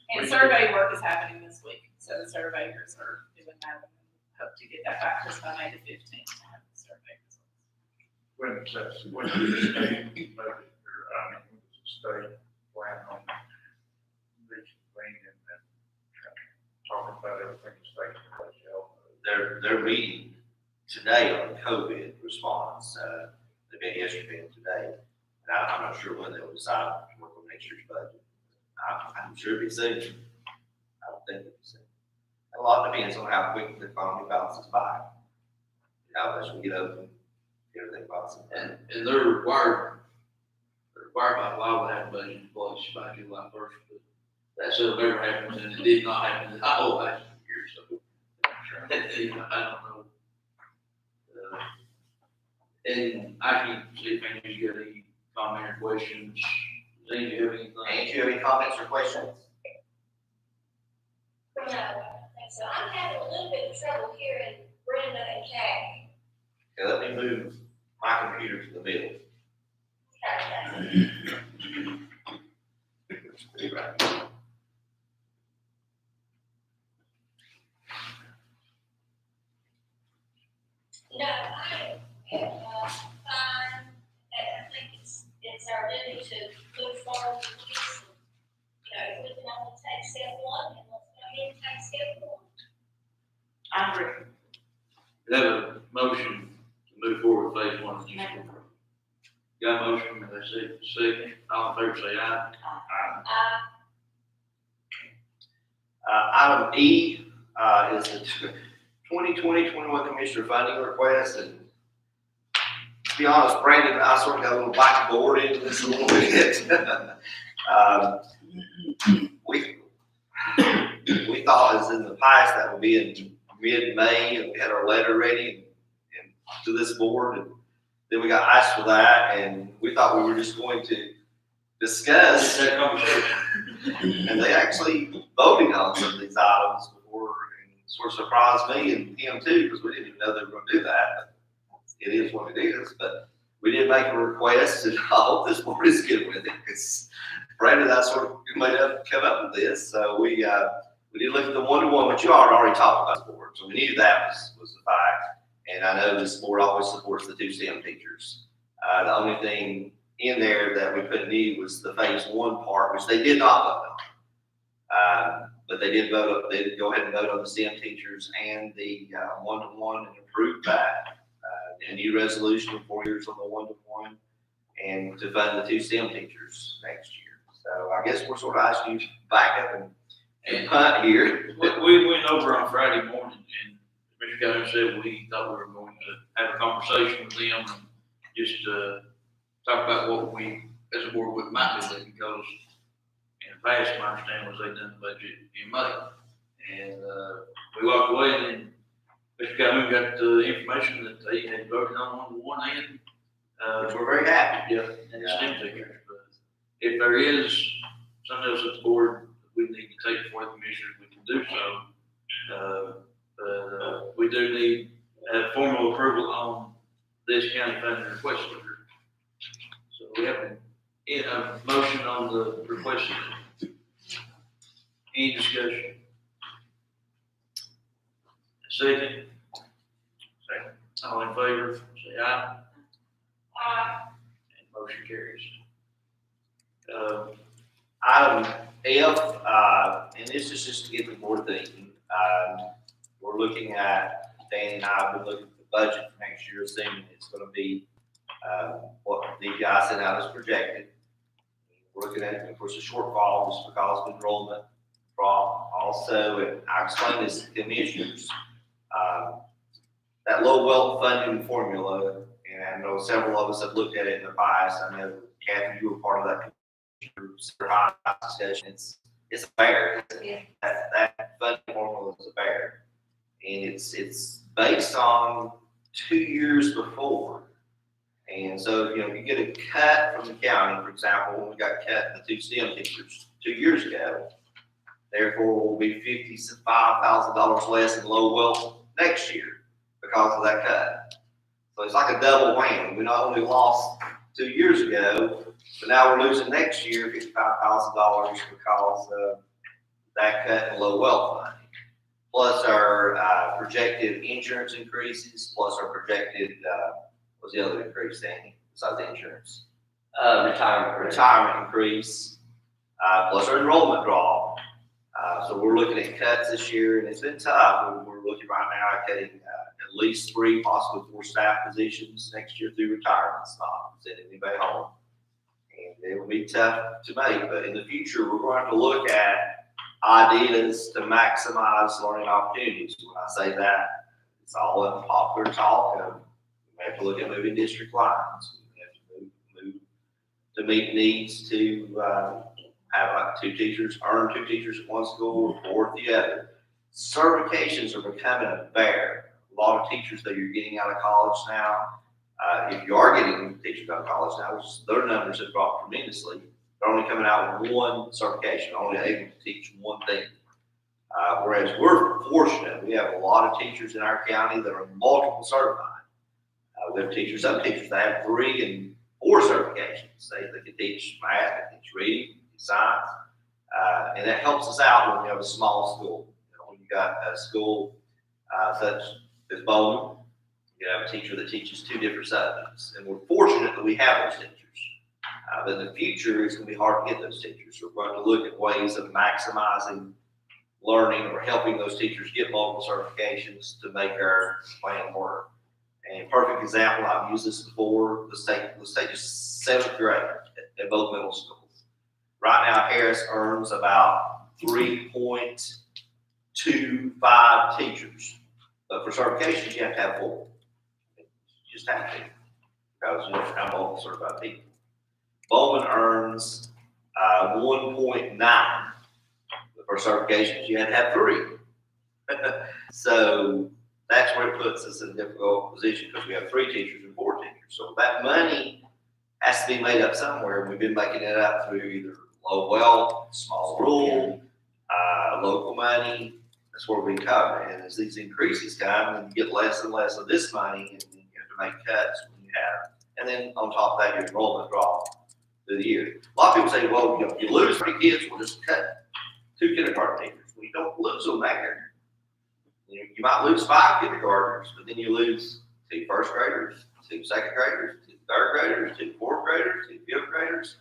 And survey work is happening this week, so the surveyors are doing that, and hope to get that back to us by May the 15th to have the survey results. When the state, or, when the state plan on reconvening and talking about everything the state does, They're meeting today on COVID response, they met yesterday and today. And I'm not sure when they'll decide to work on next year's budget. I'm sure it'll be soon. I don't think it'll be soon. A lot depends on how quick the economy bounces back. How much we get open, everything bounces back. And they're required by law to have a budget in place by July 1st, but that still never happens, and it did not happen the whole last year, so. I don't know. And I can see if any of you got any comment or questions. Do you have anything? And do you have any comments or questions? No, I don't think so. I'm having a little bit of trouble hearing Brenda and Kay. Okay, let me move my computer to the middle. Okay. No, I am fine. I think it's our duty to move forward with this. You know, if we can only take step 1, then let's go ahead and take step 1. I agree. We have a motion to move forward with phase 1. Got a motion, and they say second, all in favor say aye. Item E, is the 2020-21 Commissioner funding request, and to be honest, Brandon, I sort of got a little backboard into this a little bit. We thought as in the past that would be in mid-May, and we had our letter ready and to this board, and then we got asked for that, and we thought we were just going to discuss That conversation. and they actually voted on some of these items before, and sort of surprised me and him too, because we didn't even know they were gonna do that. It is what it is, but we did make a request, and I hope this board is good with it, because Brandon and I sort of made up, come up with this, so we did look at the one-to-one, which you already talked about the board, so we knew that was the fact. And I know this board always supports the 2 STEM teachers. The only thing in there that we couldn't need was the phase 1 part, which they did not vote on. But they did go ahead and vote on the STEM teachers and the one-to-one and approve that. A new resolution in 4 years on the one-to-one and to fund the 2 STEM teachers next year. So I guess we're sort of asking you to back up and punt here. We went over on Friday morning, and Mr. Calhoun said we thought we were going to have a conversation with them and just talk about what we, as a board, what might do, because in the past, my understanding was they done the budget in May. And we walked away, and then Mr. Calhoun got the information that they had voted on one-to-one and We're very happy. yeah, and the STEM teachers. But if there is something else at the board that we need to take before the commissioners, we can do so. But we do need formal approval on this county funding request letter. So we have a motion on the request letter. Any discussion? Second? Second. All in favor, say aye. And motion carries. Item F, and this is just to get the board thinking. We're looking at, Danny and I have been looking at the budget for next year, assuming it's gonna be, what the DPI sent out as projected. We're looking at, of course, a shortfall just because of enrollment drop. Also, and I explained this to commissioners, that low wealth funding formula, and I know several of us have looked at it in the past. I know, Kathy, you were part of that discussion. It's a bear. That funding formula is a bear. And it's based on 2 years before. And so, you get a cut from the county, for example, when we got cut the 2 STEM teachers 2 years ago, therefore will be $55,000 less in low wealth next year because of that cut. So it's like a double whammy. We not only lost 2 years ago, but now we're losing next year $55,000 because of that cut in low wealth money. Plus our projected insurance increases, plus our projected, what's the other increase, Danny, besides the insurance? Retirement increase, plus our enrollment draw. So we're looking at cuts this year, and it's been tough. We're looking right now at cutting at least 3, possibly 4 staff positions next year through retirement, not sending anybody home. And it will be tough to make, but in the future, we're going to look at ideas to maximize learning opportunities. When I say that, it's all in popular talk. We have to look at moving district lines. We have to move to meet needs to have like 2 teachers, earn 2 teachers at one school or at the other. Certifications are becoming a bear. A lot of teachers that you're getting out of college now, if you are getting teachers out of college now, which their numbers have dropped tremendously, they're only coming out with 1 certification, only able to teach 1 thing. Whereas we're fortunate, we have a lot of teachers in our county that are multiple certified. We have teachers, some teachers that have 3 and 4 certifications. They can teach math, they can teach reading, science, and that helps us out when we have a small school. When you got a school such as Bowman, you have a teacher that teaches 2 different subjects, and we're fortunate that we have those teachers. But in the future, it's going to be hard to get those teachers. So we're going to look at ways of maximizing learning or helping those teachers get multiple certifications to make our plan work. And a perfect example, I've used this before, let's take just 7th grade at both middle schools. Right now, Harris earns about 3.25 teachers. But for certifications, you have to have 4. You just have to, because you don't have all certified people. Bowman earns 1.9. But for certifications, you have to have 3. So that's where it puts us in a difficult position because we have 3 teachers and 4 teachers. So that money has to be made up somewhere. We've been making it up through either low wealth, small rural, local money. That's where we cover. And as these increases come, and you get less and less of this money, and you have to make cuts when you have And then on top of that, your enrollment drop through the year. A lot of people say, well, you know, if you lose 3 kids, we'll just cut 2 kindergarten teachers. Well, you don't lose them there. You might lose 5 kindergartners, but then you lose 2 first graders, 2 second graders, 2 third graders, 2 fourth graders, 2 fifth graders,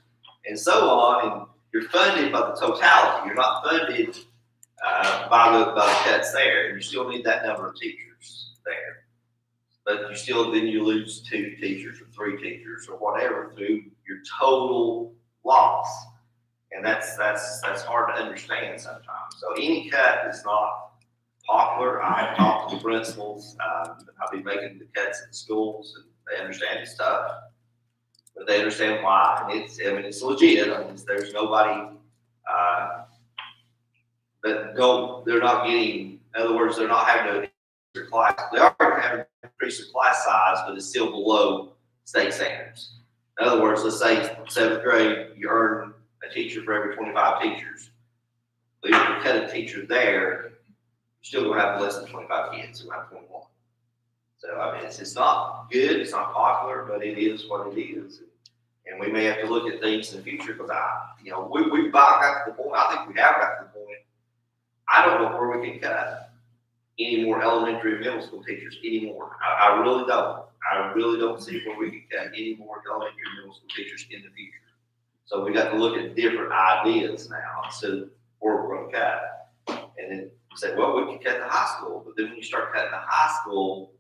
and so on. And you're funded by the totality. You're not funded by the cuts there. And you still need that number of teachers there. But you still, then you lose 2 teachers or 3 teachers or whatever through your total loss. And that's hard to understand sometimes. So any cut is not popular. I have talked to the principals. I'll be making the cuts in the schools, and they understand it's tough, but they understand why. And it's legit. I mean, there's nobody they're not getting. In other words, they're not having to increase their class. They are having to increase their class size, but it's still below state standards. In other words, let's say 7th grade, you earn a teacher for every 25 teachers. But if you cut a teacher there, you're still going to have less than 25 kids. You're going to have 21. So, I mean, it's not good. It's not popular, but it is what it is. And we may have to look at things in the future because we've got to the point. I think we have got to the point. I don't know where we can cut any more elementary and middle school teachers anymore. I really don't. I really don't see where we can cut any more elementary and middle school teachers in the future. So we got to look at different ideas now instead of where we're going to cut. And then say, well, we can cut the high school, but then when you start cutting the high school,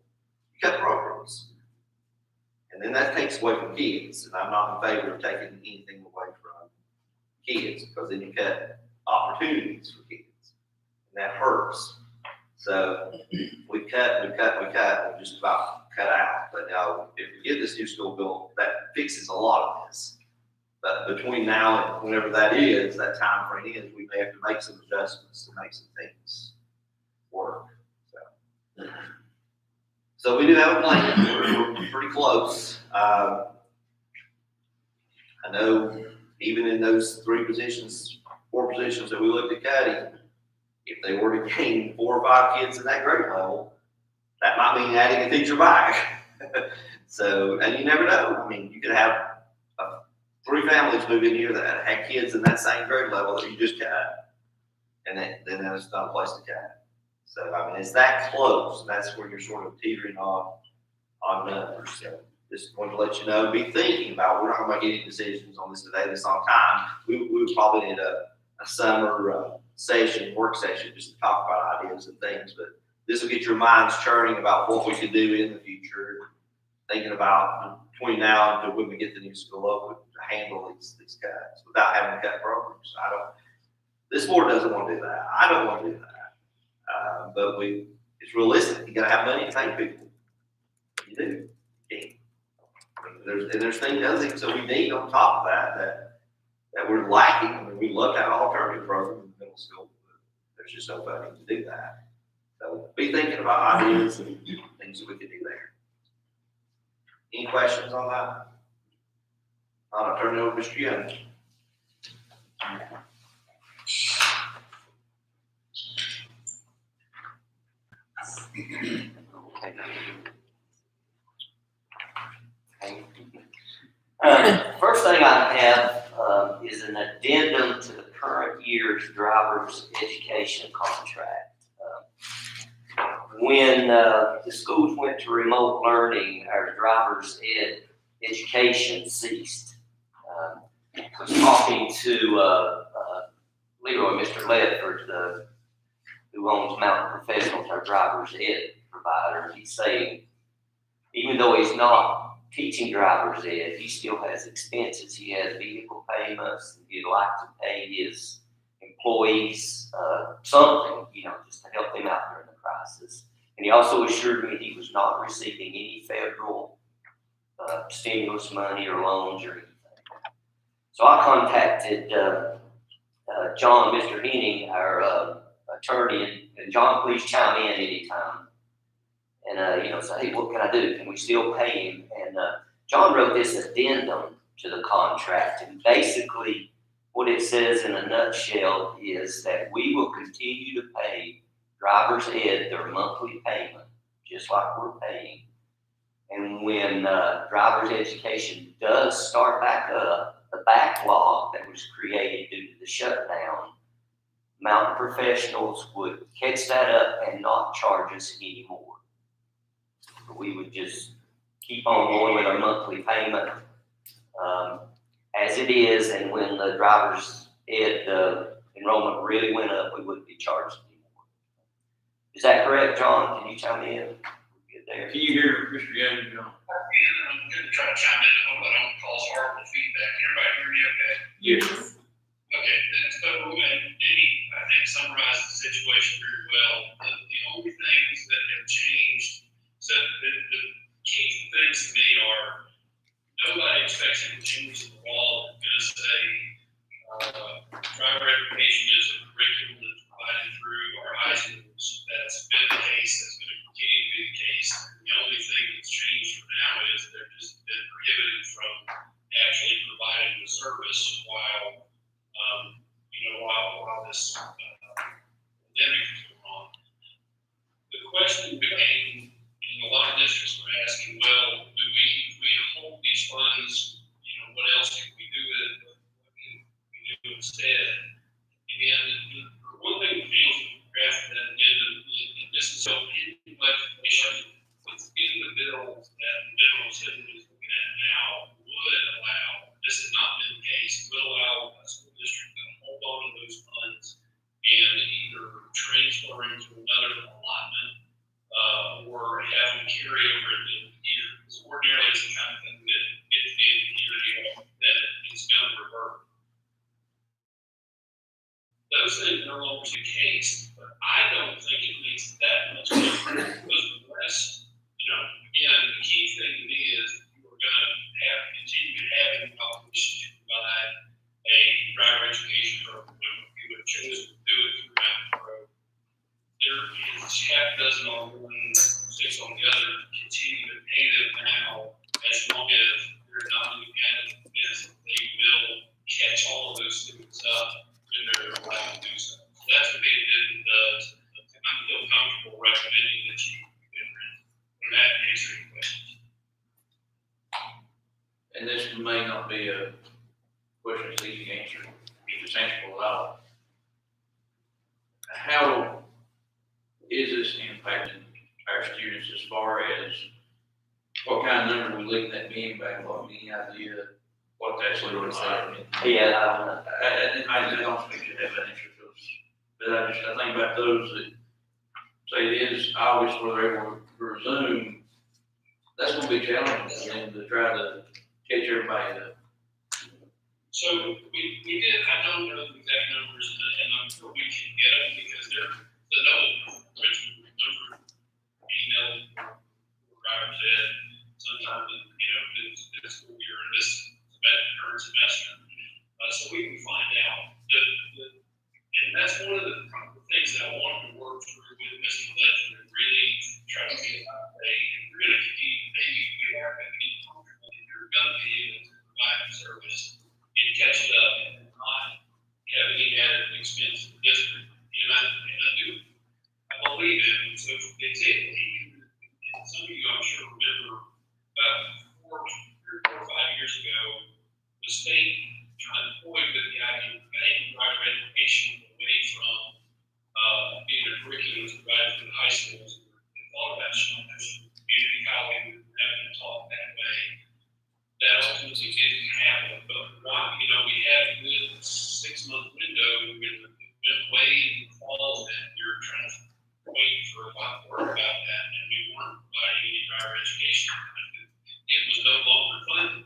you cut programs. And then that takes away from kids. And I'm not in favor of taking anything away from kids because then you cut opportunities for kids. And that hurts. So we cut, we just about cut out. But now if we get this new school built, that fixes a lot of this. But between now and whenever that is, that time frame is, we may have to make some adjustments to make some things work. So we do have a plan. We're pretty close. I know even in those 4 positions that we looked at cutting, if they were to gain 4 or 5 kids in that grade level, that might mean adding a teacher back. So, and you never know. I mean, you could have 3 families move in here that had kids in that same grade level that you just cut, and then there's not a place to cut. So, I mean, it's that close. That's where you're sort of teetering on numbers. So, just wanted to let you know, be thinking about. We're not going to make any decisions on this today. This on time. We would probably need a summer work session, just to talk about ideas and things. But this will get your minds churning about what we could do in the future. Thinking about between now until when we get the new school open to handle these cuts without having to cut programs. This board doesn't want to do that. I don't want to do that. But it's realistic. You got to have money to pay people. You do. There's other things that we need on top of that we're lacking. I mean, we love to have an alternative program in middle school, but there's just no funding to do that. So be thinking about ideas and things that we could do there. Any questions on that? I'll turn it over to Mr. Young. First thing I have is an addendum to the current year's driver's education contract. When the schools went to remote learning, our driver's ed education ceased. I was talking to Leroy, Mr. Ledford, who owns Mountain Professionals, our driver's ed provider. He's saying, even though he's not teaching driver's ed, he still has expenses. He has vehicle payments. He'd like to pay his employees something, just to help them out during the crisis. And he also assured me he was not receiving any federal stimulus money or loans or anything. So I contacted John, Mr. Henning, our attorney, and John, please chime in anytime. And, say, hey, what can I do? Can we still pay him? And John wrote this addendum to the contract. And basically, what it says in a nutshell is that we will continue to pay driver's ed their monthly payment, just like we're paying. And when driver's education does start back up, the backlog that was created due to the shutdown, mountain professionals would catch that up and not charge us anymore. We would just keep on going with our monthly payment as it is, and when the driver's ed enrollment really went up, we wouldn't be charged anymore. Is that correct, John? Can you chime in? Good there. Can you hear Mr. Young, John? And I'm gonna try to chime in, I hope I don't cause horrible feedback. Everybody hear me okay? Yes. Okay, then, so, and Denny, I think summarized the situation very well. The only things that have changed, so the key things to me are, nobody expects any change in the law that's gonna say, driver education is a curriculum that's provided through our high schools. That's been the case, that's gonna continue to be the case. The only thing that's changed for now is they're just been prohibited from actually providing the service while this pandemic is going on. The question became, a lot of districts were asking, well, if we hold these funds, what else can we do with it? What can we do instead? And one thing we feel from the graph that and this is so in legislation, it's in the bill that the General Assembly is looking at now would allow, this has not been the case, would allow a school district to hold on to those funds and either transfer into another allotment or have them carry over at the end of the year. So ordinarily it's the kind of thing that gets the end of the year that it's going to revert. Those things no longer the case, but I don't think it makes that much difference because the rest, again, the key thing to me is we're going to continue having the obligation to provide a driver education program. We would choose to do it through Mountain Pro. There is half dozen on one, 6 on the other, continue to pay them now as long as they're not looking at it as they will catch all of those students up when they're allowed to do so. So that's what the division does. I feel comfortable recommending that you when that answering questions. And this may not be a question that's easy to answer, it's answerable at all. How is this impacting our students as far as what kind of number we looking at being backlog, any idea what that's looking like? Yeah, I don't know. I don't think you have an answer to us, but I think about those that say it is August where they're able to resume. That's gonna be challenging and to try to catch everybody up. So we did, I don't know the exact numbers and I'm sure we can get them because they're the number, which number email drivers in sometime in, this school year or this current semester. So we can find out and that's one of the things that I wanted to work through with Mr. Ledger and really try to get out of if we're going to continue to pay you, we are going to be comfortable if you're going to be able to provide the service and catch it up and not have any added expense in the district. And I believe in, so for example, and some of you I'm sure remember about 3 or 4 or 5 years ago, the state kind of toyed with the idea of getting driver education away from being a curriculum that's provided through the high schools. They thought about community college and having it taught that way. That ultimately didn't happen, but we had a good 6-month window went way in the fall that we were trying to wait for a lot of work about that, and we weren't providing any driver education. It was no longer funded.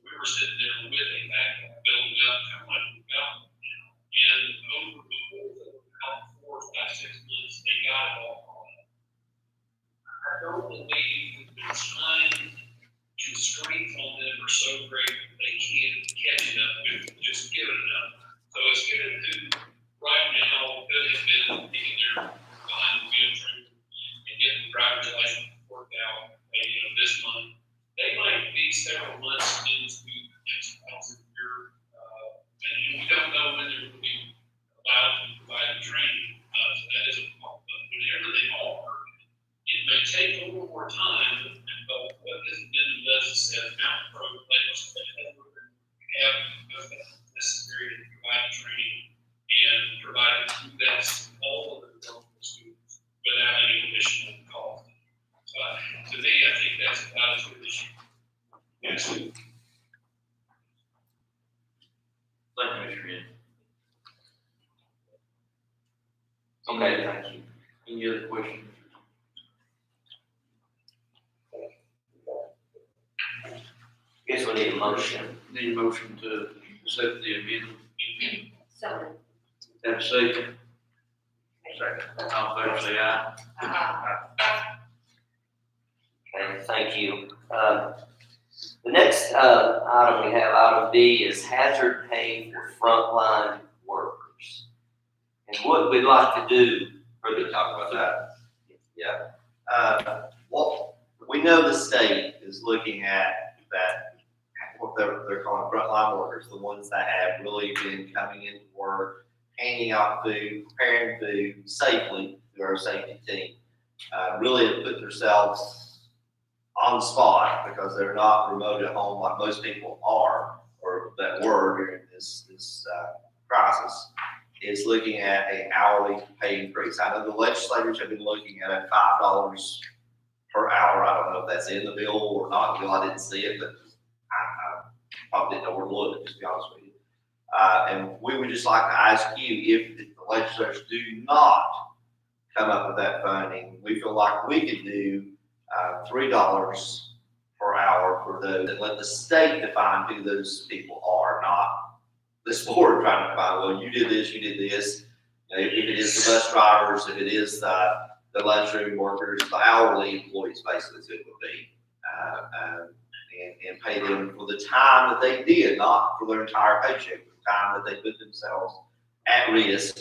We were sitting there with a backlog building up, kind of like we've got now. And over the course of about 4, 5, 6 months, they got it all caught up. I don't believe that the time constraints on them are so great that they can't catch it up with just giving it up. So it's given to Okay, thank you. Any other questions? Guess we need a motion. Need a motion to accept the amendment. So, Have a second. Second. All in favor, say aye. Okay, thank you. The next item we have, item B, is hazard pay for frontline workers. And what we'd like to do, Further talk about that. Yeah. Well, we know the state is looking at that, what they're calling frontline workers, the ones that have really been coming into work, handing out food, preparing food safely through our safety team. Really have put themselves on the spot because they're not remote at home like most people are, or that were during this crisis, is looking at an hourly pay increase. I know the legislators have been looking at a $5 per hour. I don't know if that's in the bill or not in the bill. I didn't see it, but I probably didn't know where to look, to be honest with you. And we would just like to ask you, if the legislators do not come up with that funding, we feel like we could do $3 per hour for those, and let the state define who those people are, not this board trying to define, well, you did this, you did this. You know, if it is the bus drivers, if it is the lunchroom workers, the hourly employees, basically, is who it would be. And pay them for the time that they did, not for their entire paycheck, for the time that they put themselves at risk,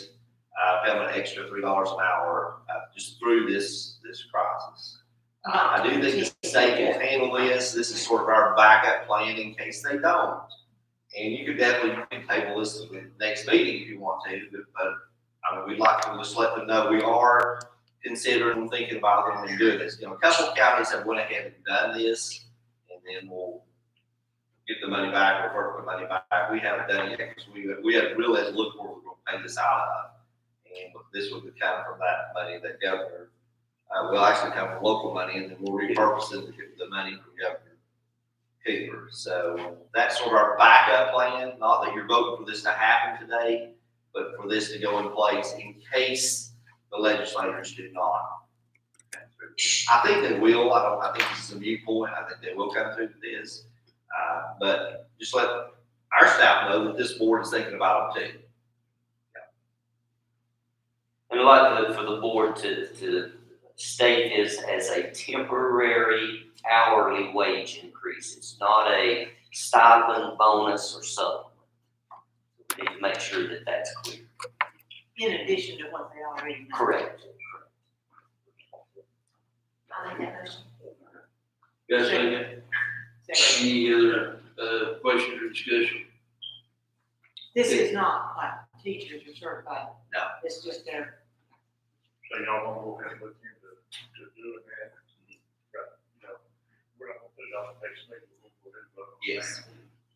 pay them an extra $3 an hour just through this crisis. I do think the state can handle this. This is sort of our backup plan in case they don't. And you could definitely table this to the next meeting if you want to, but I mean, we'd like to just let them know we are considering and thinking about them and doing this. You know, a couple of counties have went ahead and done this, and then we'll get the money back or work the money back. We haven't done it yet because we haven't realized look where we're going to pay this out of. And this would come from that money that governor will actually come from local money, and then we'll repurpose the money from Governor Cooper. So that's sort of our backup plan. Not that you're voting for this to happen today, but for this to go in place in case the legislators do not. I think they will. I think this is a viewpoint. I think they will come through with this. But just let our staff know that this board is thinking about them too. And I'd like for the board to state this as a temporary hourly wage increase. It's not a stipend, bonus, or supplement. We need to make sure that that's clear. in addition to what they already know. Correct. I think that motion. Got a second? Second. Any other, questions or discussion? This is not like teachers are certified. No. It's just their, So y'all want to go ahead and look into doing that? Right, no, we're not gonna put it on the next meeting, we'll go ahead and vote on that. Yes.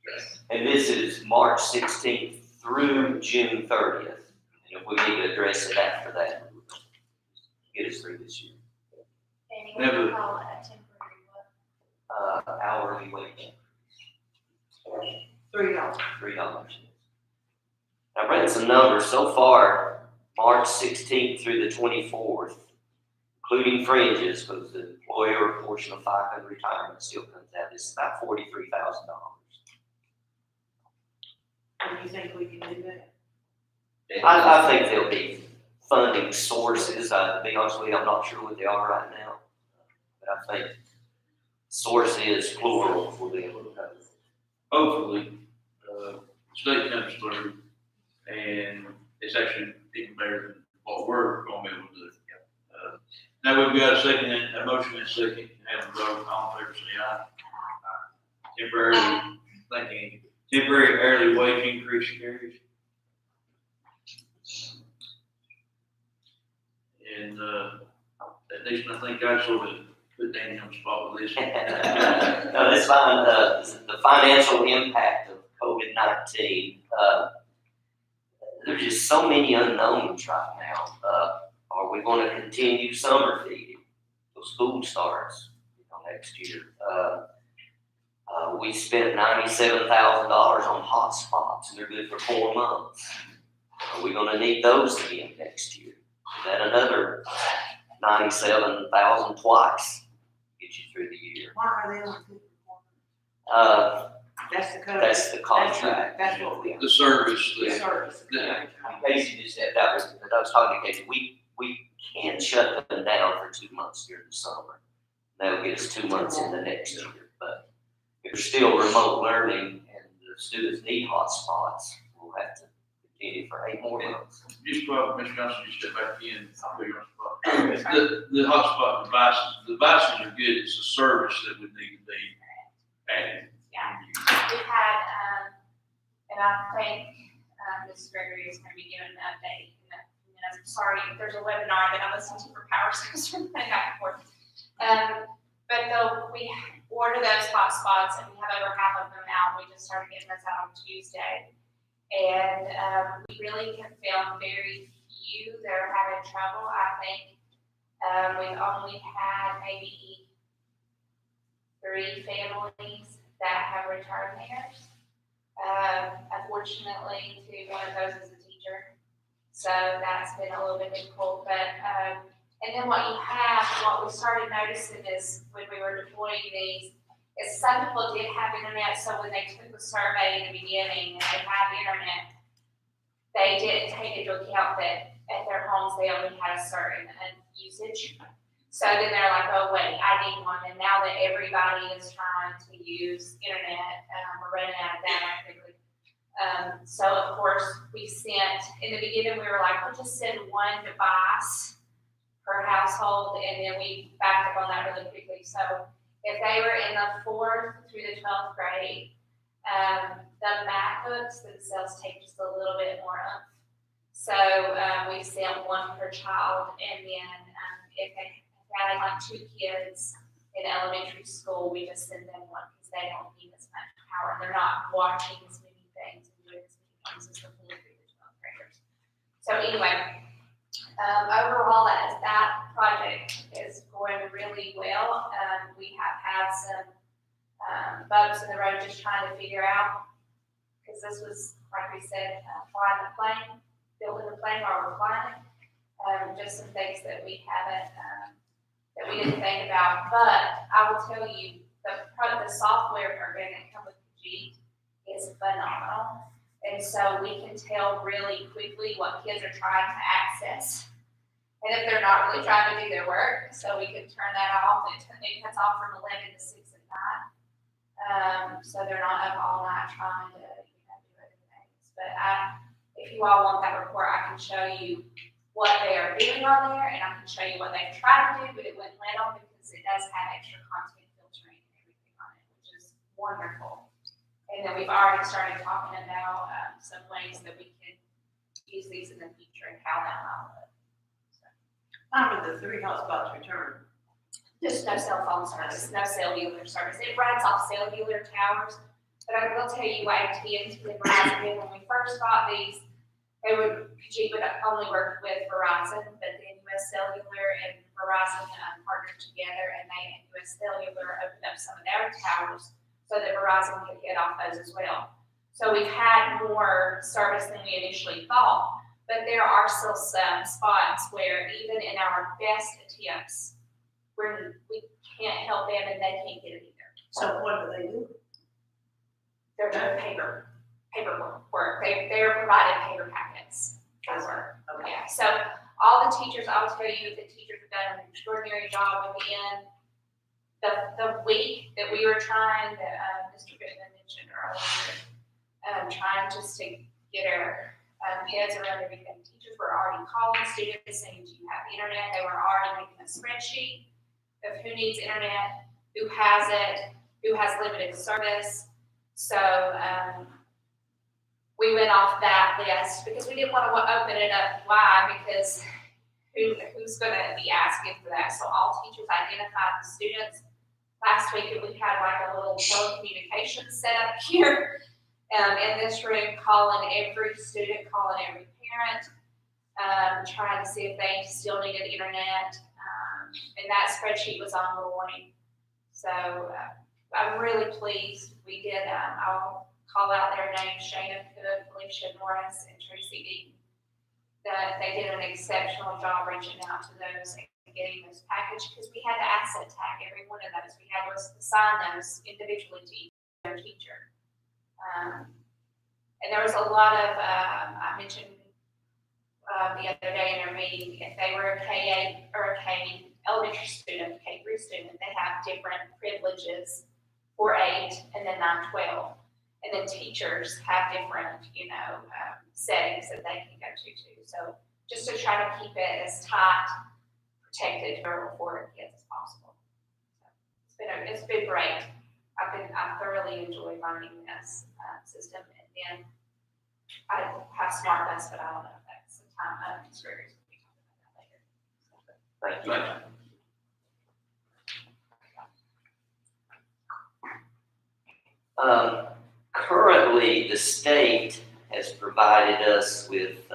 Yes. And this is March 16th through June 30th. And if we need to address it after that, get us through this year. And you want Never. to call it a temporary what? Hourly wage, $3. $3. I ran some numbers so far, March 16th through the 24th, including fringes, because the employer portion of FICA retirement still comes out, it's about $43,000. Do you think we can do that? I think there'll be funding sources. To be honest with you, I'm not sure what they are right now. But I think sources, plural, will be able to cover it. Hopefully, state comes through and it's actually even better than what we're going to be able to do. Now we've got a motion and a second, have a vote, all in favor, say aye. Temporary hourly wage increase carries. And, at least I think I sort of put Danny on the spot with this. No, that's fine. The financial impact of COVID-19, there's just so many unknowns right now. Are we going to continue summer feeding till school starts next year? We spent $97,000 on hotspots, and they're good for 4 months. Are we going to need those again next year? Then another 97,000 twice, get you through the year. Why are they on two? That's That's the code. the contract. That's what we, The service, the the service. Casey just said, I was talking to Casey, we can shut them down for 2 months during the summer. That'll get us 2 months in the next year, but if there's still remote learning and the students need hotspots, we'll have to continue for 8 more months. just probably, Mr. Johnson, you step back in, I'll be your spot. The hotspot devices are good, it's a service that would need to be added. We've had, and I think, Mrs. Gregory is gonna be giving an update. And I'm sorry, there's a webinar that I listened to for Power Source from back and forth. But though we order those hotspots and we have over half of them out, we just started getting those out on Tuesday. And, we really have found very few that are having trouble. I think, we've only had maybe 3 families that have returned theirs. Unfortunately, one of those is a teacher, so that's been a little bit difficult, but, and then what we started noticing is when we were deploying these, is some people did have internet, so when they took the survey in the beginning and they had internet, they didn't take into account that at their homes, they only had a certain usage. So then they're like, oh wait, I need one, and now that everybody is trying to use internet, we're running out of data quickly. So of course, we sent, in the beginning, we were like, we'll just send 1 device per household, and then we backed up on that really quickly. So if they were in the 4th through the 12th grade, the MacBooks themselves take just a little bit more oomph. So we sent 1 per child, and then if they had like 2 kids in elementary school, we just send them 1 because they don't need as much power. They're not watching as many things and doing as many things as the 4th through the 12th graders. So anyway, overall, that project is going really well. We have had some bumps in the road just trying to figure out, because this was, like we said, flying the plane, building the plane while we're flying it. Just some things that we haven't, that we didn't think about. But I will tell you, the software program that comes with Kajit is phenomenal. And so we can tell really quickly what kids are trying to access. And if they're not really trying to do their work, so we can turn that off. It cuts off from 11 to 6 at night. So they're not up all night trying to, do other things. But if you all want that report, I can show you what they are doing on there, and I can show you what they've tried to do, but it wouldn't let them because it does have extra content filtering and everything on it, which is wonderful. And then we've already started talking about some ways that we can use these in the future and how that might look. How would the 3 hotspots return? There's no cell phone service, no cellular service. It runs off cellular towers, but I will tell you what AT&T and Verizon did when we first got these. Kajit would only work with Verizon, but then US Cellular and Verizon partnered together, and they and US Cellular opened up some of their towers so that Verizon could get off those as well. So we've had more service than we initially thought, but there are still some spots where even in our best attempts, we can't help them and they can't get it either. So what do they do? They're doing paper work. They're providing paper packets for work. Okay. Yeah, so all the teachers, I will tell you, the teachers have done an extraordinary job within the week that we were trying, that Mr. Goodman mentioned earlier, trying just to get our heads around everything. Teachers were already calling students saying, do you have internet? They were already making a spreadsheet of who needs internet, who has it, who has limited service. So we went off that list because we didn't want to open it up wide, because who's going to be asking for that? So all teachers identified the students. Last week we had like a little telecommunications set up here in this room, calling every student, calling every parent, trying to see if they still needed internet. And that spreadsheet was ongoing. So I'm really pleased. We did, I'll call out their names: Shayna Cook, Felicia Norris, and Tracy Deaton. that they did an exceptional job reaching out to those and getting those packaged, because we had to asset tag every one of those. We had to assign those individually to each their teacher. And there was a lot of, I mentioned the other day in our meeting, if they were a K-8 or a K elementary student, K-3 student, they have different privileges for 8 and then 9, 12. And then teachers have different, settings that they can go to too. So just to try to keep it as tight, protected for kids as possible. So it's been great. I thoroughly enjoyed learning this system. And then I have Smart Bus, but I don't know if that's some time experience. We can talk about that later. Thank you. Currently, the state has provided us with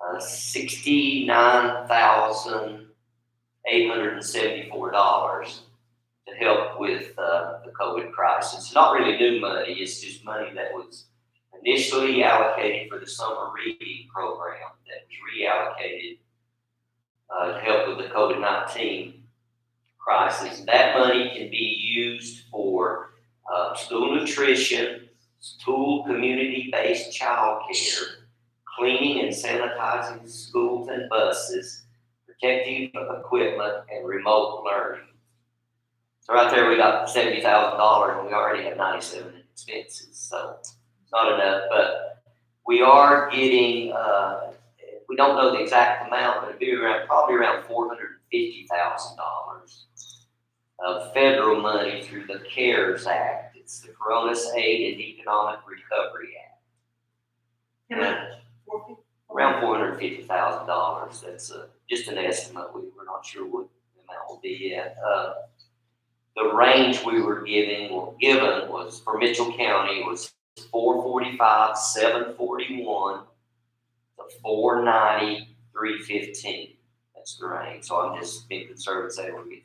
$69,874 to help with the COVID crisis. It's not really new money, it's just money that was initially allocated for the summer reading program that was reallocated to help with the COVID-19 crisis. That money can be used for school nutrition, school community-based childcare, cleaning and sanitizing schools and buses, protective equipment, and remote learning. So right there, we got $70,000, and we already have $97,000 in expenses, so it's not enough. But we are getting, we don't know the exact amount, but it'd be probably around $450,000 of federal money through the CARES Act. It's the Coronavirus Aid and Economic Recovery Act. How much? Around $450,000. That's just an estimate. We're not sure what the amount will be yet. The range we were given was for Mitchell County was 445, 741 to 490, 315. That's the range. So I'm just being conservative, saying we'll get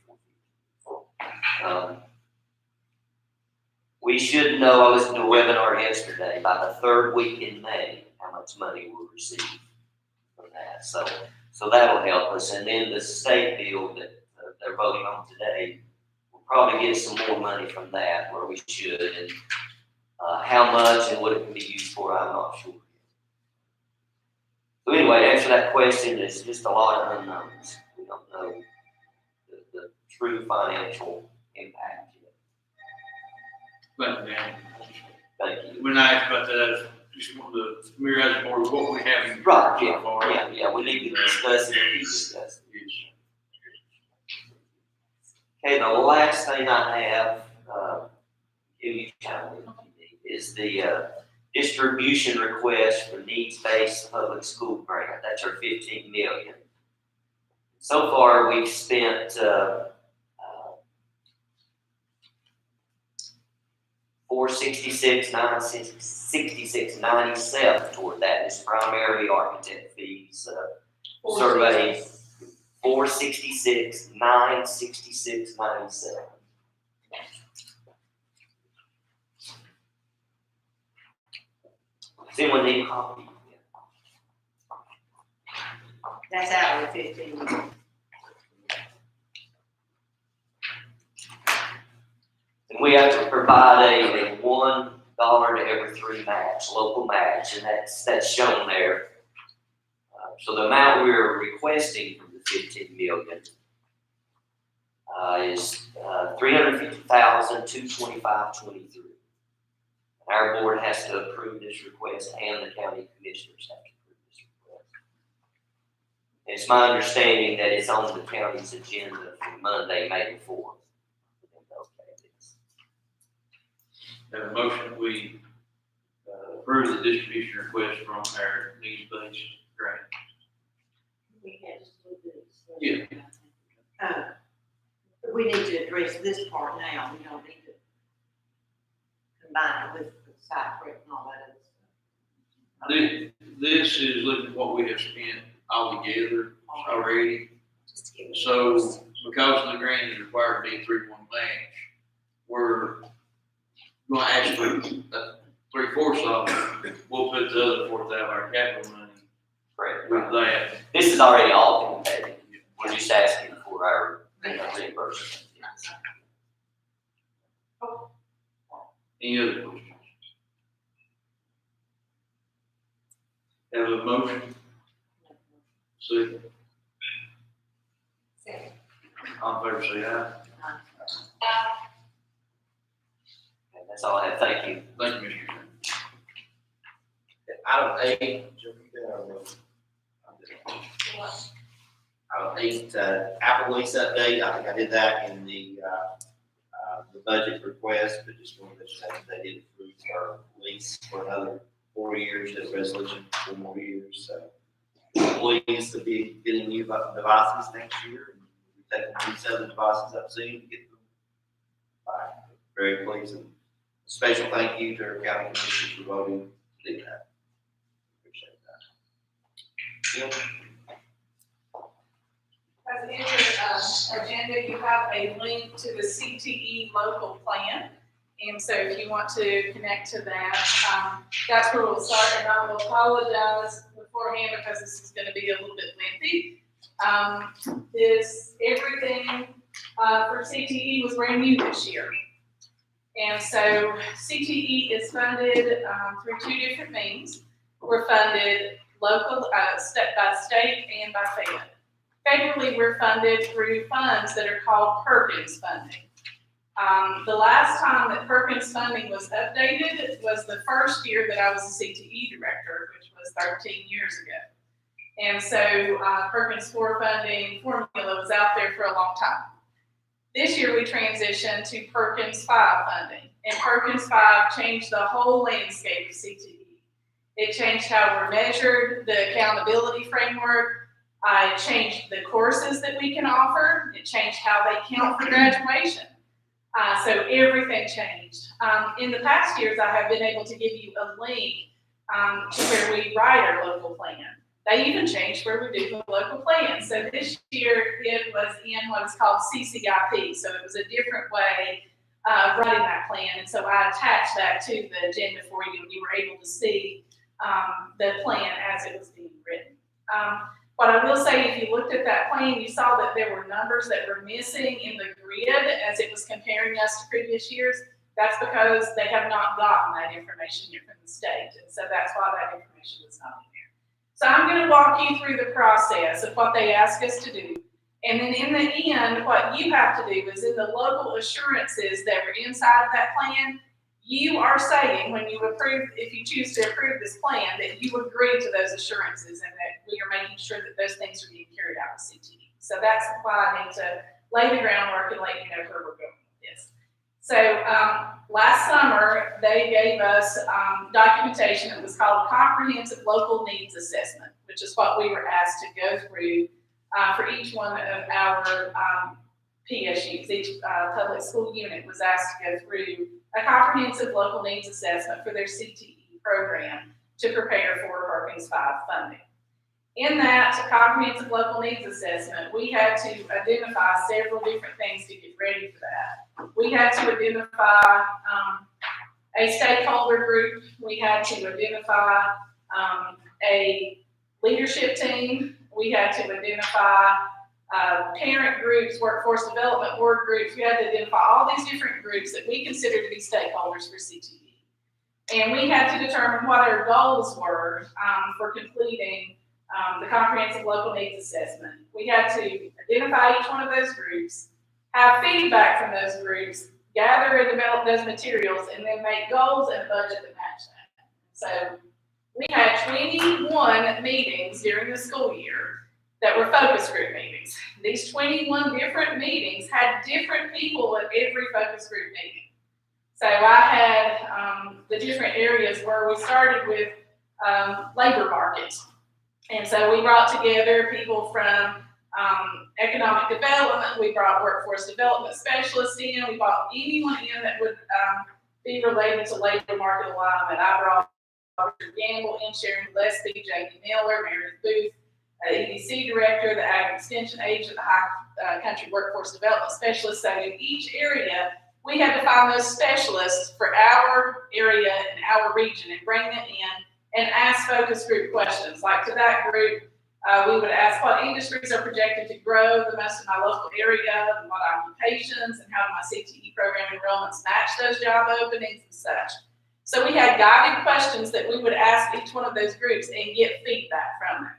450. We should know, I listened to a webinar yesterday, by the third week in May, how much money we'll receive from that. So that'll help us. And then the state bill that they're voting on today, we'll probably get some more money from that, where we should. And how much and what it can be used for, I'm not sure. So anyway, to answer that question, it's just a lot of unknowns. We don't know the true financial impact yet. Thank you, Dan. Thank you. When I asked about that, I just wanted to familiarize more with what we have in. Right, so far. yeah, we need to discuss it and keep discussing. Yes. Okay, the last thing I have, is the distribution request for needs-based public school grant. That's our $15 million. So far, we've spent $466,966.97 toward that. It's primarily architect fees, survey. $466,966.97. Does anyone need a copy? That's out of the 15. And we have to provide a $1 to every 3 match, local match, and that's shown there. So the amount we're requesting from the $15 million is $350,225.23. Our board has to approve this request, and the county commissioners have to approve this request. It's my understanding that it's on the county's agenda for Monday, May the 4th. Have a motion, we approve the distribution request from our needs-based grant. We had to do this. Yeah. We need to address this part now. We don't need to combine it with the site prep and all that other stuff. This is looking at what we have spent altogether already. Just to give it- So because the grant is required to be 3-1 match, we're going to actually, 3/4 of it, we'll put the other 4th out of our capital money Correct. with that. This is already all been paid. We're just asking for our reimbursement. Any other questions? Have a motion? Second. All in favor, say aye. Okay, that's all I have. Thank you. Thank you, Mr. Chairman. Item eight, Joe, you got item eight, Apple lease update, I think I did that in the budget request, but just wanted to say they did approve our lease for another 4 years, the resolution for 4 more years, so. Pleased to be getting new devices next year, and we're taking these other devices up soon to get them back. Very pleased, and special thank you to our county commissioners for voting to do that. Appreciate that. As in your agenda, you have a link to the CTE local plan. And so if you want to connect to that, that's where we'll start. And I will apologize beforehand because this is going to be a little bit lengthy. Everything for CTE was brand new this year. And so CTE is funded through 2 different means. We're funded local, by state and by fed. Federally, we're funded through funds that are called Perkins funding. The last time that Perkins funding was updated was the first year that I was a CTE director, which was 13 years ago. And so Perkins 4 funding formula was out there for a long time. This year we transitioned to Perkins 5 funding, and Perkins 5 changed the whole landscape of CTE. It changed how we're measured, the accountability framework. It changed the courses that we can offer. It changed how they count for graduation. So everything changed. In the past years, I have been able to give you a link to where we write our local plan. They even changed where we do the local plan. So this year, it was in what is called CCIP. So it was a different way of writing that plan. And so I attached that to the agenda for you, and you were able to see the plan as it was being written. What I will say, if you looked at that plan, you saw that there were numbers that were missing in the grid as it was comparing us to previous years. That's because they have not gotten that information yet from the state. And so that's why that information was not in there. So I'm going to walk you through the process of what they ask us to do. And then in the end, what you have to do is in the local assurances that were inside of that plan, you are saying when you approve, if you choose to approve this plan, that you agree to those assurances and that we are making sure that those things are being carried out with CTE. So that's why I need to lay the groundwork and let you know where we're going with this. So last summer, they gave us documentation that was called Comprehensive Local Needs Assessment, which is what we were asked to go through for each one of our PSUs. Each public school unit was asked to go through a comprehensive local needs assessment for their CTE program to prepare for Perkins 5 funding. In that comprehensive local needs assessment, we had to identify several different things to get ready for that. We had to identify a stakeholder group. We had to identify a leadership team. We had to identify parent groups, workforce development board groups. We had to identify all these different groups that we consider to be stakeholders for CTE. And we had to determine what our goals were for completing the comprehensive local needs assessment. We had to identify each one of those groups, have feedback from those groups, gather and develop those materials, and then make goals and a budget that match that. So we had 21 meetings during the school year that were focus group meetings. These 21 different meetings had different people at every focus group meeting. So I had the different areas where we started with labor market. And so we brought together people from economic development. We brought workforce development specialists in. We brought anyone in that would be related to labor market alignment. I brought Dr. Gamble in, Sharon Gillespie, Jamie Miller, Meredith Booth, EDC director, the Ag Extension agent, the High Country Workforce Development Specialist. So in each area, we had to find those specialists for our area and our region and bring them in and ask focus group questions. Like to that group, we would ask what industries are projected to grow the most in my local area, and what occupations, and how do my CTE program enrollments match those job openings and such. So we had guided questions that we would ask each one of those groups and get feedback from them.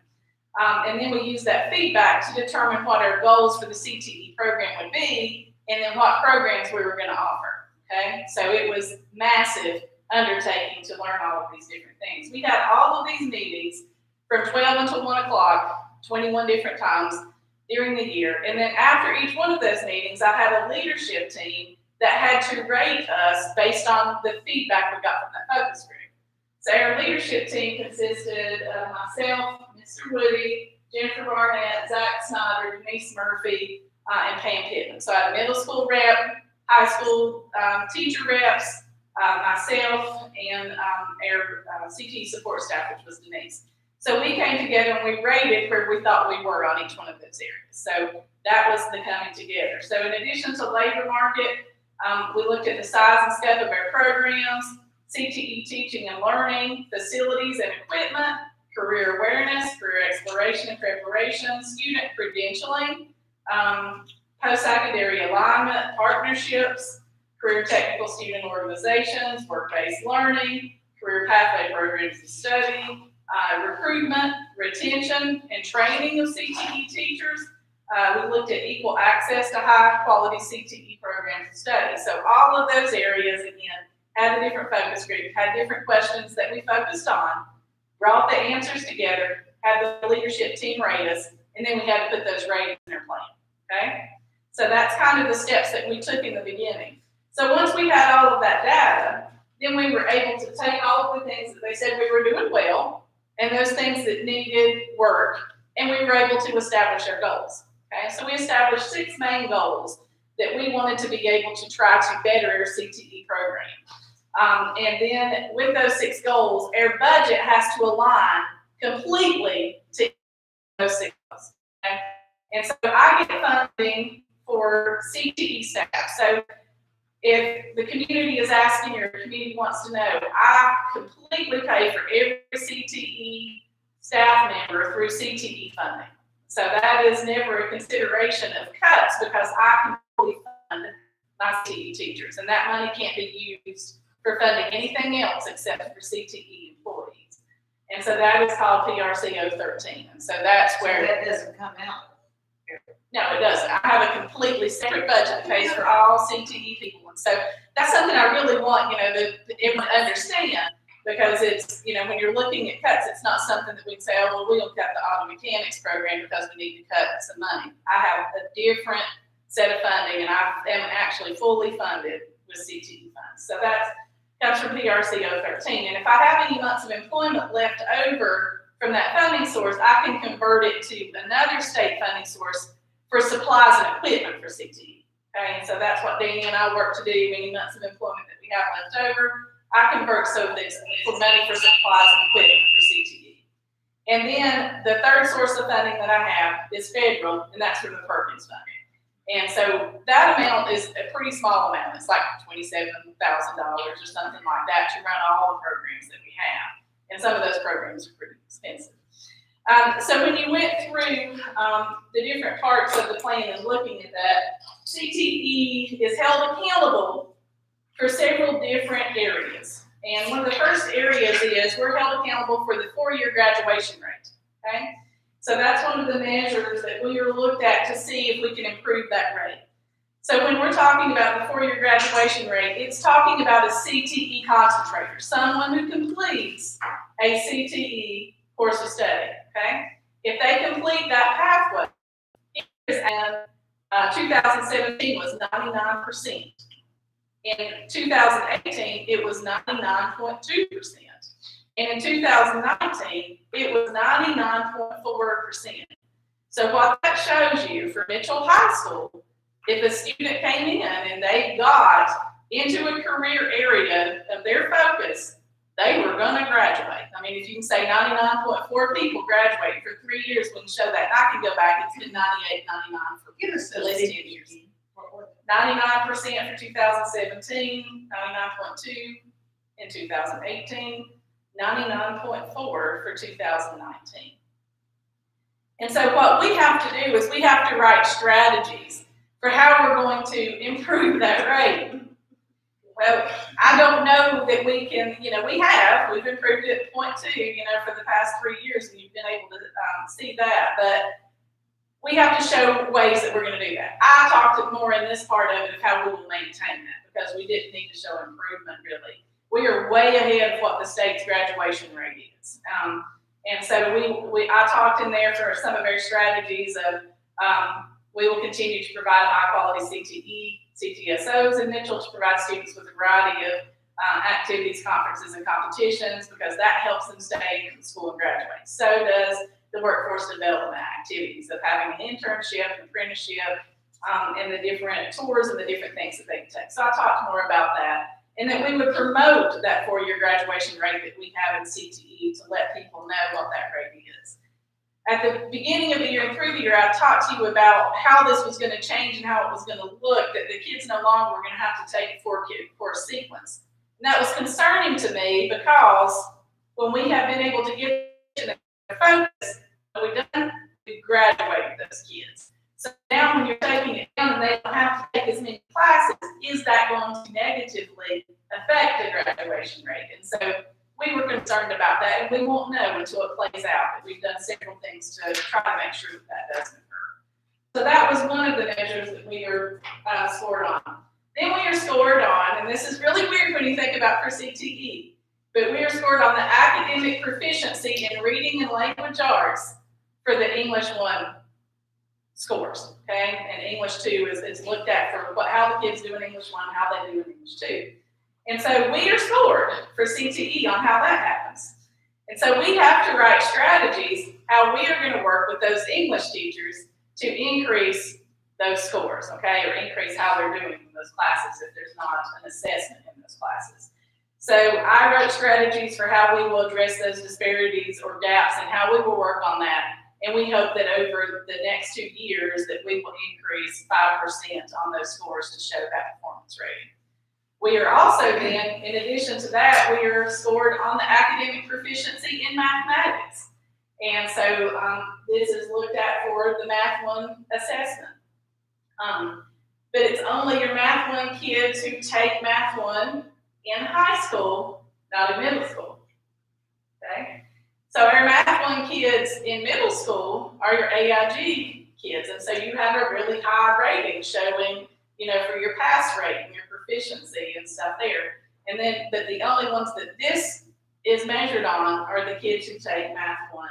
And then we use that feedback to determine what our goals for the CTE program would be, and then what programs we were going to offer. Okay, so it was massive undertaking to learn all of these different things. We had all of these meetings from 12 until 1 o'clock, 21 different times during the year. And then after each one of those meetings, I had a leadership team that had to rate us based on the feedback we got from that focus group. So our leadership team consisted of myself, Mr. Woody, Jennifer Barnett, Zach Snyder, Denise Murphy, and Pam Pittman. So I had a middle school rep, high school teacher reps, myself, and our CT support staff, which was Denise. So we came together and we rated where we thought we were on each one of those areas. So that was the coming together. So in addition to labor market, we looked at the size and scope of our programs, CTE teaching and learning, facilities and equipment, career awareness, career exploration and preparation, student credentialing, post-secondary alignment, partnerships, career technical student organizations, work-based learning, career pathway programs of study, recruitment, retention, and training of CTE teachers. We looked at equal access to high-quality CTE programs of study. So all of those areas, again, had a different focus group, had different questions that we focused on, brought the answers together, had the leadership team rate us, and then we had to put those ratings in our plan, okay? So that's kind of the steps that we took in the beginning. So once we had all of that data, then we were able to take all of the things that they said we were doing well, and those things that needed work, and we were able to establish our goals, okay? So we established 6 main goals that we wanted to be able to try to better our CTE program. And then with those 6 goals, our budget has to align completely to those 6 goals. Okay? And so I get funding for CTE staff. So if the community is asking or the community wants to know, I completely pay for every CTE staff member through CTE funding. So that is never a consideration of cuts because I can fully fund my CTE teachers. And that money can't be used for funding anything else except for CTE employees. And so that is called PRC 013. And so that's where that doesn't come out. No, it doesn't. I have a completely separate budget that pays for all CTE people. And so that's something I really want, everyone to understand because it's, when you're looking at cuts, it's not something that we can say, oh, well, we'll cut the auto mechanics program because we need to cut some money. I have a different set of funding and I am actually fully funded with CTE funds. So that comes from PRC 013. And if I have any months of employment left over from that funding source, I can convert it to another state funding source for supplies and equipment for CTE. Okay, and so that's what Danny and I work to do. Any months of employment that we have left over, I convert so that's for money for supplies and equipment for CTE. And then the third source of funding that I have is federal, and that's from the Perkins funding. And so that amount is a pretty small amount. It's like $27,000 or something like that to run all the programs that we have. And some of those programs are pretty expensive. So when you went through the different parts of the plan and looking at that, CTE is held accountable for several different areas. And one of the first areas is we're held accountable for the 4-year graduation rate, okay? So that's one of the measures that we are looked at to see if we can improve that rate. So when we're talking about the 4-year graduation rate, it's talking about a CTE concentrator, someone who completes a CTE course of study, okay? If they complete that pathway, and 2017 was 99%. In 2018, it was 99.2%. And in 2019, it was 99.4%. So what that shows you for Mitchell High School, if a student came in and they got into a career area of their focus, they were going to graduate. I mean, if you can say 99.4 people graduate for 3 years, we can show that. I can go back, it's been 98, 99 for at least 10 years. 99% for 2017, 99.2 in 2018, 99.4 for 2019. And so what we have to do is we have to write strategies for how we're going to improve that rate. Well, I don't know that we can, we've improved it 0.2, for the past 3 years, and you've been able to see that, but we have to show ways that we're gonna do that. I talked more in this part of it of how we will maintain that, because we didn't need to show improvement really. We are way ahead of what the state's graduation rate is. And so I talked in there for some of our strategies of, we will continue to provide high quality CTE, CTSOs in Mitchell to provide students with a variety of activities, conferences, and competitions, because that helps them stay in school and graduate. So does the workforce development activities of having an internship, an apprenticeship, and the different tours and the different things that they can take. So I talked more about that. And that we would promote that 4-year graduation rate that we have in CTE to let people know what that rate is. At the beginning of the year and through the year, I talked to you about how this was going to change and how it was going to look, that the kids no longer were going to have to take a 4-course sequence. And that was concerning to me because when we have been able to get the focus, we've done, we graduated those kids. So now when you're taking it down and they don't have to take as many classes, is that going to negatively affect the graduation rate? And so we were concerned about that, and we won't know until it plays out. But we've done several things to try to make sure that doesn't occur. So that was one of the measures that we are scored on. Then we are scored on, and this is really weird when you think about for CTE, but we are scored on the academic proficiency in reading and language arts for the English 1 scores, okay? And English 2 is looked at for how the kids do in English 1, how they do in English 2. And so we are scored for CTE on how that happens. And so we have to write strategies how we are going to work with those English teachers to increase those scores, okay? Or increase how they're doing in those classes if there's not an assessment in those classes. So I wrote strategies for how we will address those disparities or gaps and how we will work on that. And we hope that over the next 2 years that we will increase 5% on those scores to show that performance rating. We are also then, in addition to that, we are scored on the academic proficiency in mathematics. And so this is looked at for the Math 1 assessment. But it's only your Math 1 kids who take Math 1 in high school, not in middle school, okay? So our Math 1 kids in middle school are your AIG kids, and so you have a really high rating showing, for your pass rate and your proficiency and stuff there. And then, but the only ones that this is measured on are the kids who take Math 1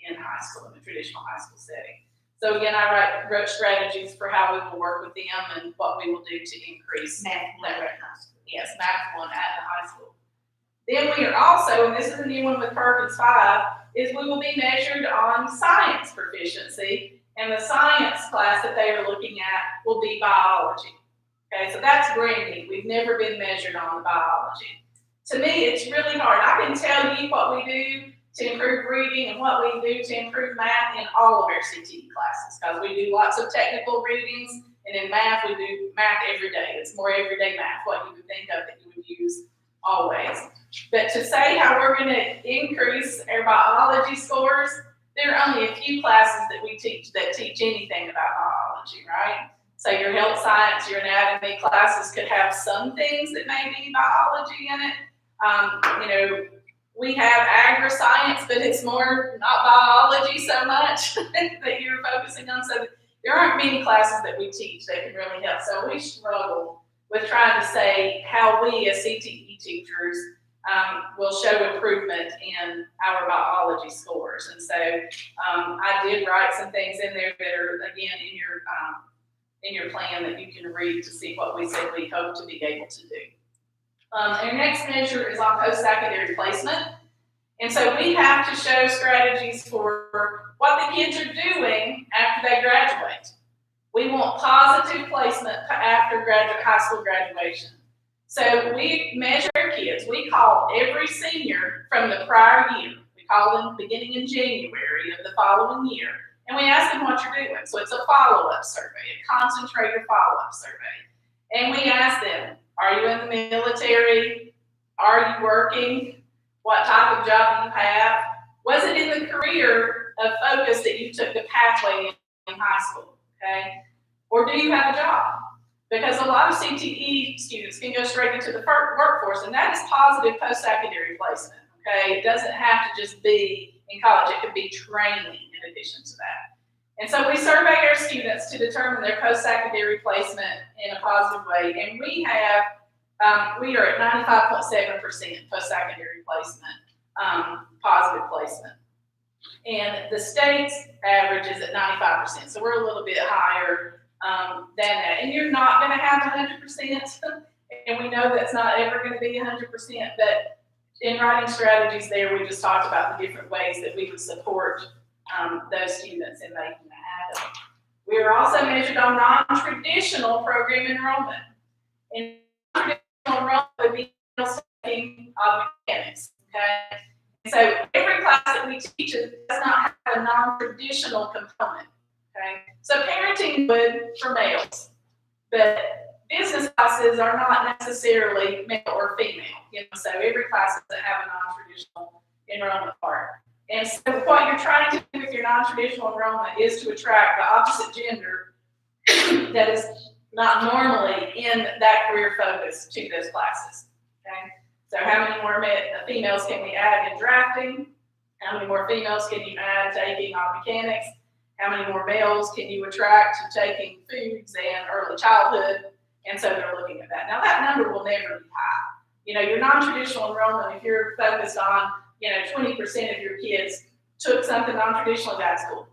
in high school, in the traditional high school setting. So again, I wrote strategies for how we will work with them and what we will do to increase Math 1 that at rate. high school. Yes, Math 1 at the high school. Then we are also, and this is a new one with Perkins 5, is we will be measured on science proficiency, and the science class that they are looking at will be biology. Okay, so that's brand new. We've never been measured on biology. To me, it's really hard. I can tell you what we do to improve reading and what we do to improve math in all of our CTE classes, because we do lots of technical readings, and in math, we do math every day. It's more everyday math, what you would think of that you would use always. But to say how we're going to increase our biology scores, there are only a few classes that we teach that teach anything about biology, right? So your health science, your anatomy classes could have some things that may be biology in it. We have agri-science, but it's more not biology so much that you're focusing on. So there aren't many classes that we teach that can really help. So we struggle with trying to say how we as CTE teachers will show improvement in our biology scores. And so I did write some things in there that are, again, in your plan that you can read to see what we said we hope to be able to do. Our next measure is on post-secondary placement. And so we have to show strategies for what the kids are doing after they graduate. We want positive placement after high school graduation. So we measure kids. We call every senior from the prior year. We call them beginning in January of the following year. And we ask them what you're doing. So it's a follow-up survey, a concentrated follow-up survey. And we ask them, are you in the military? Are you working? what type of job you have. Was it in the career of focus that you took the pathway in high school, okay? Or do you have a job? Because a lot of CTE students can go straight into the workforce, and that is positive post-secondary placement, okay? It doesn't have to just be in college, it could be training in addition to that. And so we survey our students to determine their post-secondary placement in a positive way, and we are at 95.7% post-secondary placement, positive placement. And the state's average is at 95%, so we're a little bit higher than that. And you're not gonna have 100%, and we know that's not ever gonna be 100%, but in writing strategies there, we just talked about the different ways that we would support those students in making that happen. We are also measured on non-traditional program enrollment. And non-traditional enrollment would be taking mechanics, okay? And so every class that we teach does not have a non-traditional component, okay? So parenting would for males, but business classes are not necessarily male or female, so every class doesn't have a non-traditional enrollment part. And so what you're trying to do with your non-traditional enrollment is to attract the opposite gender that is not normally in that career focus to those classes, okay? So how many more females can we add in drafting? How many more females can you add taking auto mechanics? How many more males can you attract to taking foods and early childhood? And so they're looking at that. Now that number will never be high. Your non-traditional enrollment, if you're focused on, 20% of your kids took something non-traditional at school.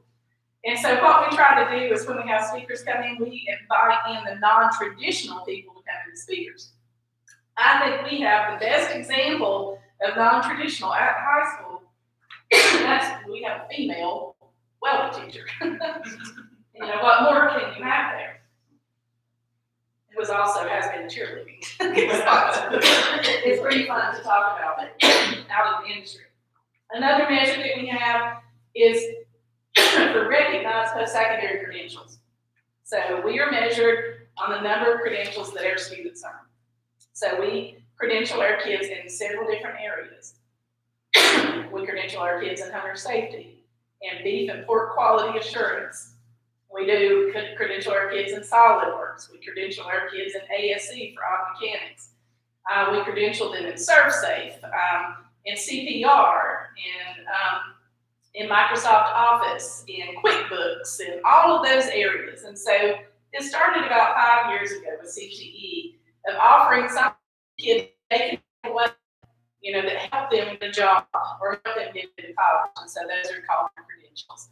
And so what we try to do is when we have speakers come in, we invite in the non-traditional people to come in as speakers. I think we have the best example of non-traditional at high school. We have a female welding teacher. What more can you have there? It was also has been cheerleading. It's pretty fun to talk about it out in the industry. Another measure that we have is for recognized post-secondary credentials. So we are measured on the number of credentials that our students earn. So we credential our kids in several different areas. We credential our kids in hunter safety and beef and pork quality assurance. We do credential our kids in SolidWorks. We credential our kids in ASE for auto mechanics. We credential them in ServSafe, in CPR, in Microsoft Office, in QuickBooks, in all of those areas. And so it started about 5 years ago with CTE of offering some kids they can away, that help them in a job or help them get into college. And so those are called credentials.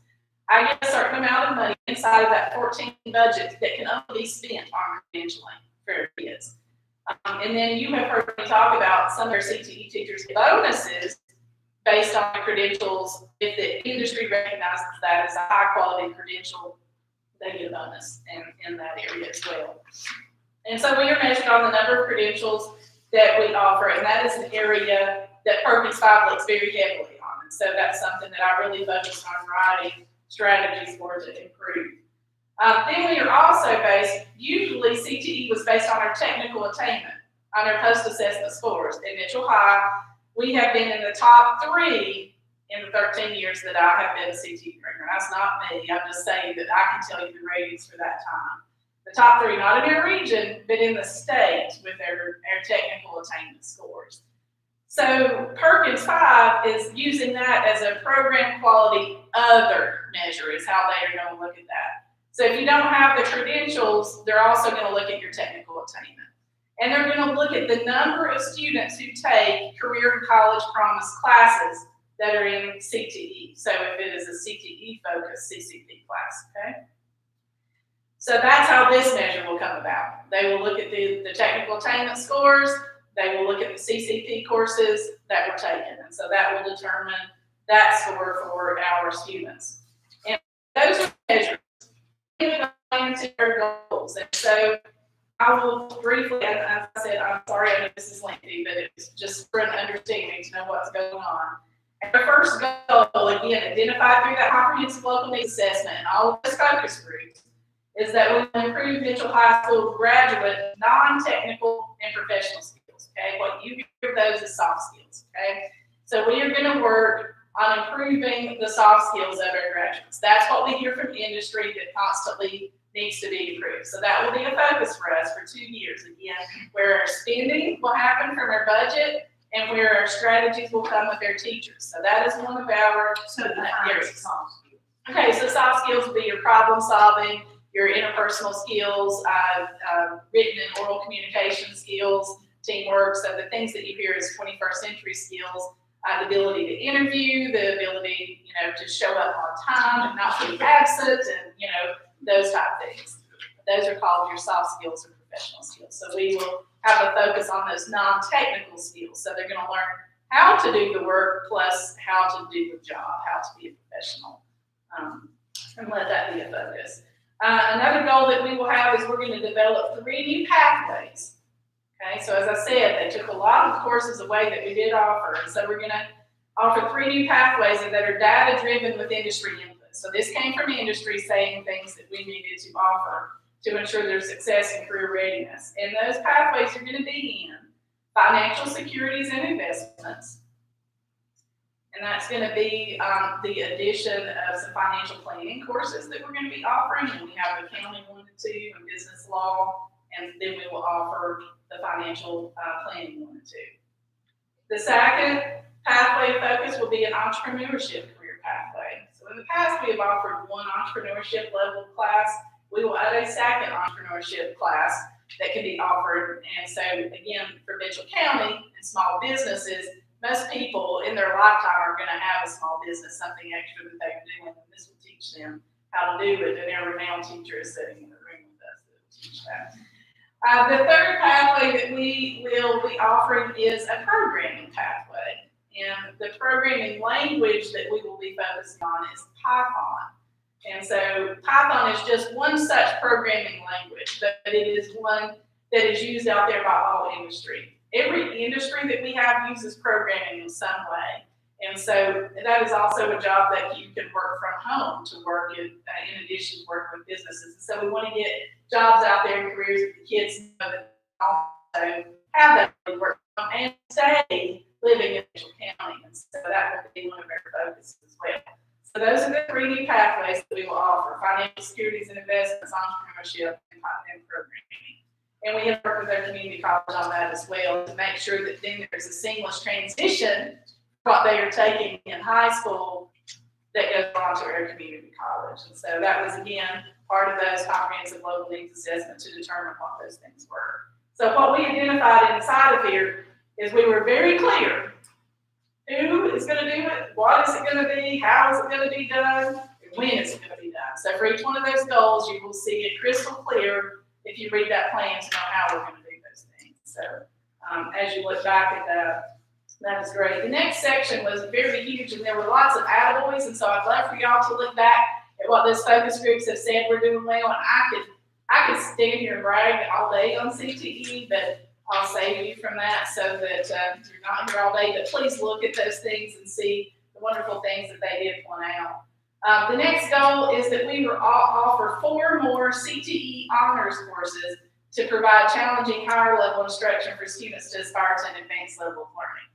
I get a certain amount of money inside of that 14 budget that can only be spent on credentialing for kids. And then you have heard me talk about some of our CTE teachers get bonuses based on credentials. If the industry recognizes that as a high quality credential, they get a bonus in that area as well. And so we are measured on the number of credentials that we offer, and that is an area that Perkins 5 looks very heavily on. And so that's something that I really focus on writing strategies for to improve. Then we are also usually CTE was based on our technical attainment, on our post-assessment scores. In Mitchell High, we have been in the top 3 in the 13 years that I have been a CTE trainer. That's not me, I'm just saying that I can tell you the ratings for that time. The top 3, not in our region, but in the state with our technical attainment scores. So Perkins 5 is using that as a program quality other measure is how they are going to look at that. So if you don't have the credentials, they're also going to look at your technical attainment. And they're going to look at the number of students who take career and college promise classes that are in CTE. So if it is a CTE focused CCP class, okay? So that's how this measure will come about. They will look at the technical attainment scores. They will look at the CCP courses that were taken. And so that will determine that score for our students. And those are measures. Into our goals. And so I will briefly, as I said, I'm sorry, I know this is lengthy, but it's just for an understanding to know what's going on. Our first goal, again, identified through that comprehensive local needs assessment and all of those focus groups, is that we will improve Mitchell High School graduate non-technical and professional skills, okay? What you hear of those is soft skills, okay? So we are gonna work on improving the soft skills of our graduates. That's what we hear from industry that constantly needs to be improved. So that will be a focus for us for 2 years. Again, where our spending will happen from our budget and where our strategies will come with our teachers. So that is one of our So the areas. soft skills. Okay, so soft skills will be your problem solving, your interpersonal skills, written and oral communication skills, teamwork. So the things that you hear as 21st century skills, the ability to interview, the ability, to show up on time and not be absent, and those type of things. Those are called your soft skills or professional skills. So we will have a focus on those non-technical skills. So they're going to learn how to do the work plus how to do the job, how to be a professional. And let that be a focus. Another goal that we will have is we're going to develop 3 new pathways. Okay, so as I said, they took a lot of courses away that we did offer, and so we're going to offer 3 new pathways that are data-driven with industry input. So this came from industry saying things that we needed to offer to ensure their success and career readiness. And those pathways are going to be in financial securities and investments. And that's going to be the addition of some financial planning courses that we're going to be offering. And we have accounting 1 and 2 and business law, and then we will offer the financial planning 1 and 2. The second pathway focus will be an entrepreneurship career pathway. So in the past, we have offered 1 entrepreneurship level class. We will add a second entrepreneurship class that can be offered. And so again, for Mitchell County and small businesses, most people in their lifetime are going to have a small business, something extra that they're doing, and this will teach them how to do it. And our renowned teacher is sitting in the room with us that will teach that. The third pathway that we will be offering is a programming pathway. And the programming language that we will be focusing on is Python. And so Python is just one such programming language, but it is one that is used out there by all industry. Every industry that we have uses programming in some way. And so that is also a job that you can work from home to work in addition to working with businesses. So we want to get jobs out there and careers that the kids know that also have that work from home and stay living in Mitchell County. And so that will be one of our focuses as well. So those are the 3 new pathways that we will offer: financial securities and investments, entrepreneurship, and programming. And we have worked with our community college on that as well to make sure that then there's a seamless transition what they are taking in high school that goes on to our community college. And so that was, again, part of those comprehensive local needs assessment to determine what those things were. So what we identified inside of here is we were very clear. Who is going to do it? What is it going to be? How is it going to be done? And when is it going to be done? So for each one of those goals, you will see it crystal clear if you read that plan to know how we're going to do those things. So as you look back at that, that was great. The next section was very huge, and there were lots of attaboys, and so I'd love for y'all to look back at what those focus groups have said we're doing well. And I could stand here and brag all day on CTE, but I'll save you from that so that you're not here all day. But please look at those things and see the wonderful things that they did point out. The next goal is that we will offer 4 more CTE honors courses to provide challenging higher level instruction for students to aspire to an advanced level of learning.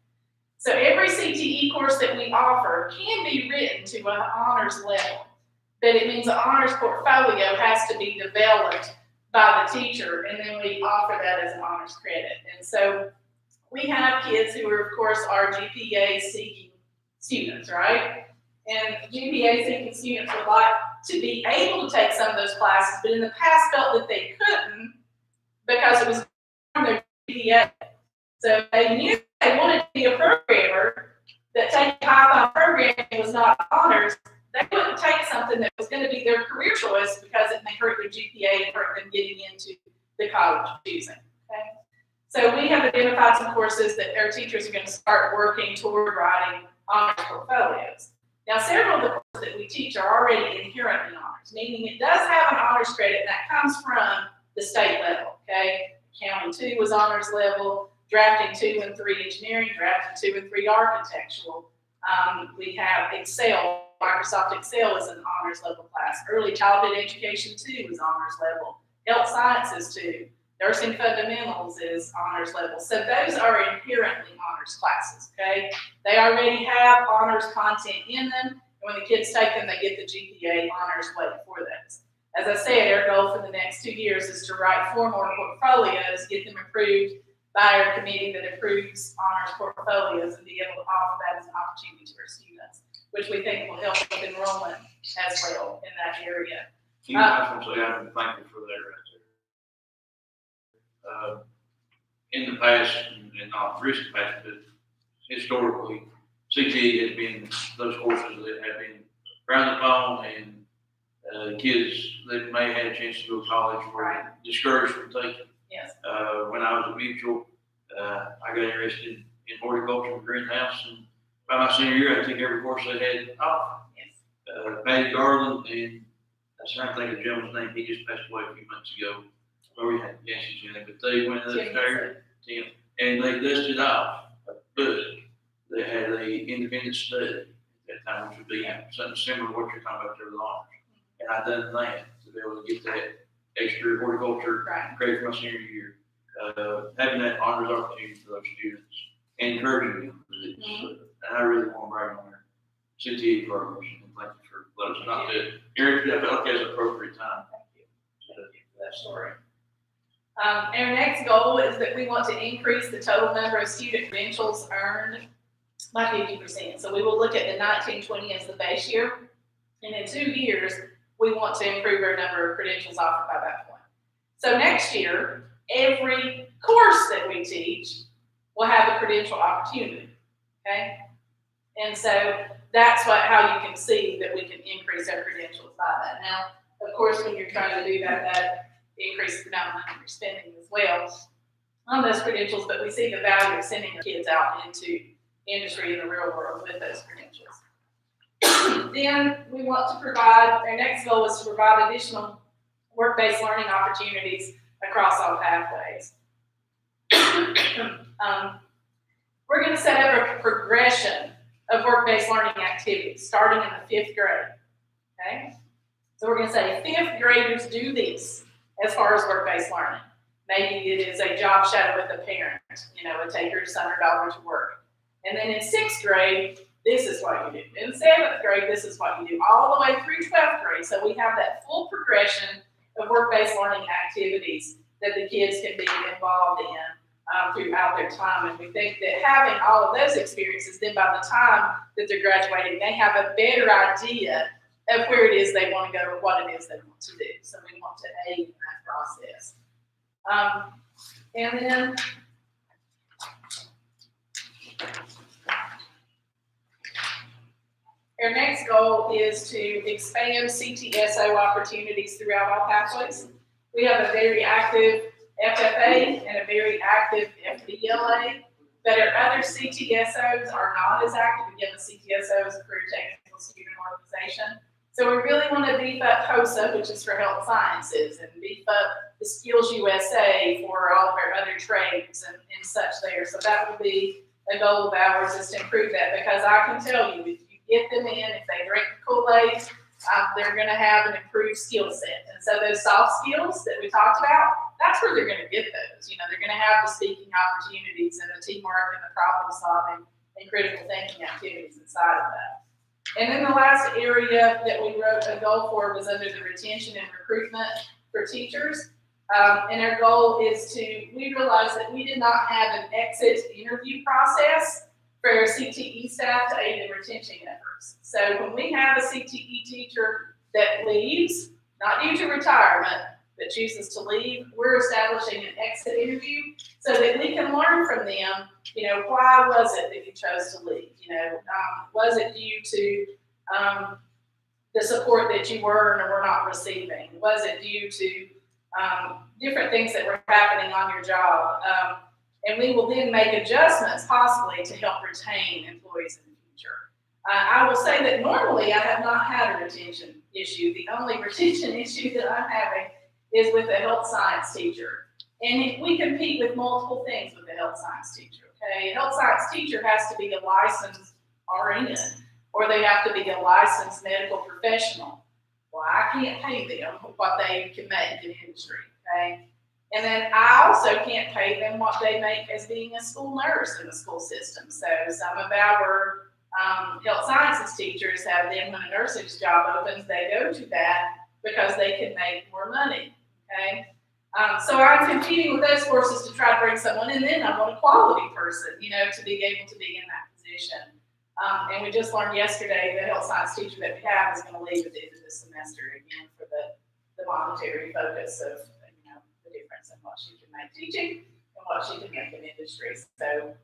So every CTE course that we offer can be written to an honors level, but it means an honors portfolio has to be developed by the teacher, and then we offer that as an honors credit. And so we have kids who are, of course, our GPA-seeking students, right? And GPA-seeking students would like to be able to take some of those classes, but in the past felt that they couldn't because it was on their GPA. So they knew they wanted to be a programmer, that taking Python programming was not honors. They wouldn't take something that was going to be their career choice because it may hurt their GPA and hurt them getting into the college choosing. Okay? So we have identified some courses that our teachers are going to start working toward writing honors portfolios. Now, several of the courses that we teach are already inherently honors, meaning it does have an honors credit, and that comes from the state level. Okay, Accounting 2 was honors level. Drafting 2 and 3 engineering, drafting 2 and 3 architectural. We have Excel, Microsoft Excel is an honors level class. Early childhood education 2 is honors level. Health sciences 2. Nursing fundamentals is honors level. So those are inherently honors classes, okay? They already have honors content in them. And when the kids take them, they get the GPA honors weight for those. As I said, our goal for the next 2 years is to write 4 more portfolios, get them approved by our committee that approves honors portfolios, and be able to offer that as an opportunity to our students, which we think will help with enrollment as well in that area. You know, I just want to say I'm thankful for that right there. In the past, and not recent past, but historically, CTE has been those courses that have been frowned upon, and kids that may have had a chance to go to college were discouraged from taking. Yes. When I was at Mutual, I got interested in horticulture and greenhouse, and by my senior year, I took every course they had off. Yes. Patty Garland, and I was trying to think of the gentleman's name, he just passed away a few months ago. Or we had Yancy's in it, but they went upstairs, Tim, and they dusted off a book that had a independent study at that time, which would be something similar to what you're talking about there with honors. And I done that to be able to get that extra horticulture credit for my senior year. Having that honors opportunity for those students and encouraging them. And I really want to brag on their CTE programs, and thank you for letting us not to hear it. I felt like it was an appropriate time. Thank you. For that story. Our next goal is that we want to increase the total number of student credentials earned by 50%. So we will look at the 1920 as the base year, and in 2 years, we want to improve our number of credentials offered by that point. So next year, every course that we teach will have a credential opportunity, okay? And so that's how you can see that we can increase our credentials by that. Now, of course, when you're trying to do that, that increases the amount of money you're spending as well on those credentials, but we see the value of sending our kids out into industry in the real world with those credentials. Then we want to provide, our next goal is to provide additional work-based learning opportunities across all pathways. We're going to set up a progression of work-based learning activities starting in the 5th grade, okay? So we're going to say 5th graders do this as far as work-based learning. Maybe it is a job shadow with a parent, and take your son or daughter to work. And then in 6th grade, this is what you do. In 7th grade, this is what you do, all the way through 12th grade. So we have that full progression of work-based learning activities that the kids can be involved in throughout their time. And we think that having all of those experiences, then by the time that they're graduating, they have a better idea of where it is they want to go or what it is they want to do. So we want to aid in that process. And then our next goal is to expand CTSO opportunities throughout all pathways. We have a very active FFA and a very active FBLA, but our other CTSOs are not as active. Again, the CTSO is a career technical student organization. So we really want to beef up HOSA, which is for health sciences, and beef up the Skills USA for all of our other trades and such there. So that would be a goal of ours, is to improve that, because I can tell you, if you get them in, if they drink the Kool-Aid, they're going to have an improved skill set. And so those soft skills that we talked about, that's where they're going to get those. They're going to have the speaking opportunities and the teamwork and the problem solving and critical thinking activities inside of that. And then the last area that we wrote a goal for was under the retention and recruitment for teachers. And our goal is we realized that we did not have an exit interview process for our CTE staff to aid in retention efforts. So when we have a CTE teacher that leaves, not due to retirement, but chooses to leave, we're establishing an exit interview so that we can learn from them, why was it that you chose to leave? Was it due to the support that you were or were not receiving? Was it due to different things that were happening on your job? And we will then make adjustments possibly to help retain employees in the future. I will say that normally I have not had a retention issue. The only retention issue that I'm having is with a health science teacher. And we compete with multiple things with a health science teacher, okay? A health science teacher has to be a licensed RN, or they have to be a licensed medical professional. Well, I can't pay them what they can make in industry, okay? And then I also can't pay them what they make as being a school nurse in the school system. So some of our health sciences teachers have them, when a nurse's job opens, they go to that because they can make more money, okay? So I'm competing with those forces to try to bring someone, and then I want a quality person, you know, to be able to be in that position. And we just learned yesterday the health science teacher that we have is gonna leave at the end of the semester again for the monetary focus of, you know, the difference in what she can make teaching and what she can make in industry. So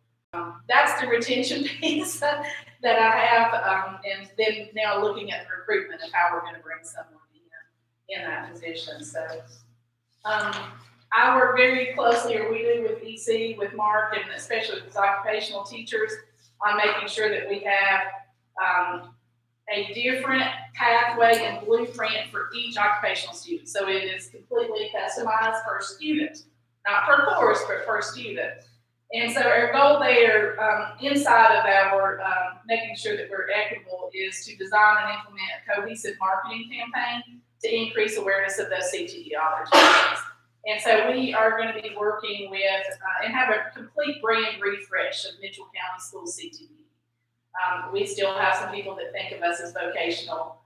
that's the retention piece that I have, and then now looking at the recruitment of how we're gonna bring someone in that position. So I work very closely, or we do, with EC, with Mark, and especially with his occupational teachers, on making sure that we have a different pathway and blueprint for each occupational student. So it is completely customized per student, not per course, but per student. And so our goal there, inside of our making sure that we're equitable, is to design and implement a cohesive marketing campaign to increase awareness of those CTE opportunities. And so we are going to be working with and have a complete brand refresh of Mitchell County School CTE. We still have some people that think of us as vocational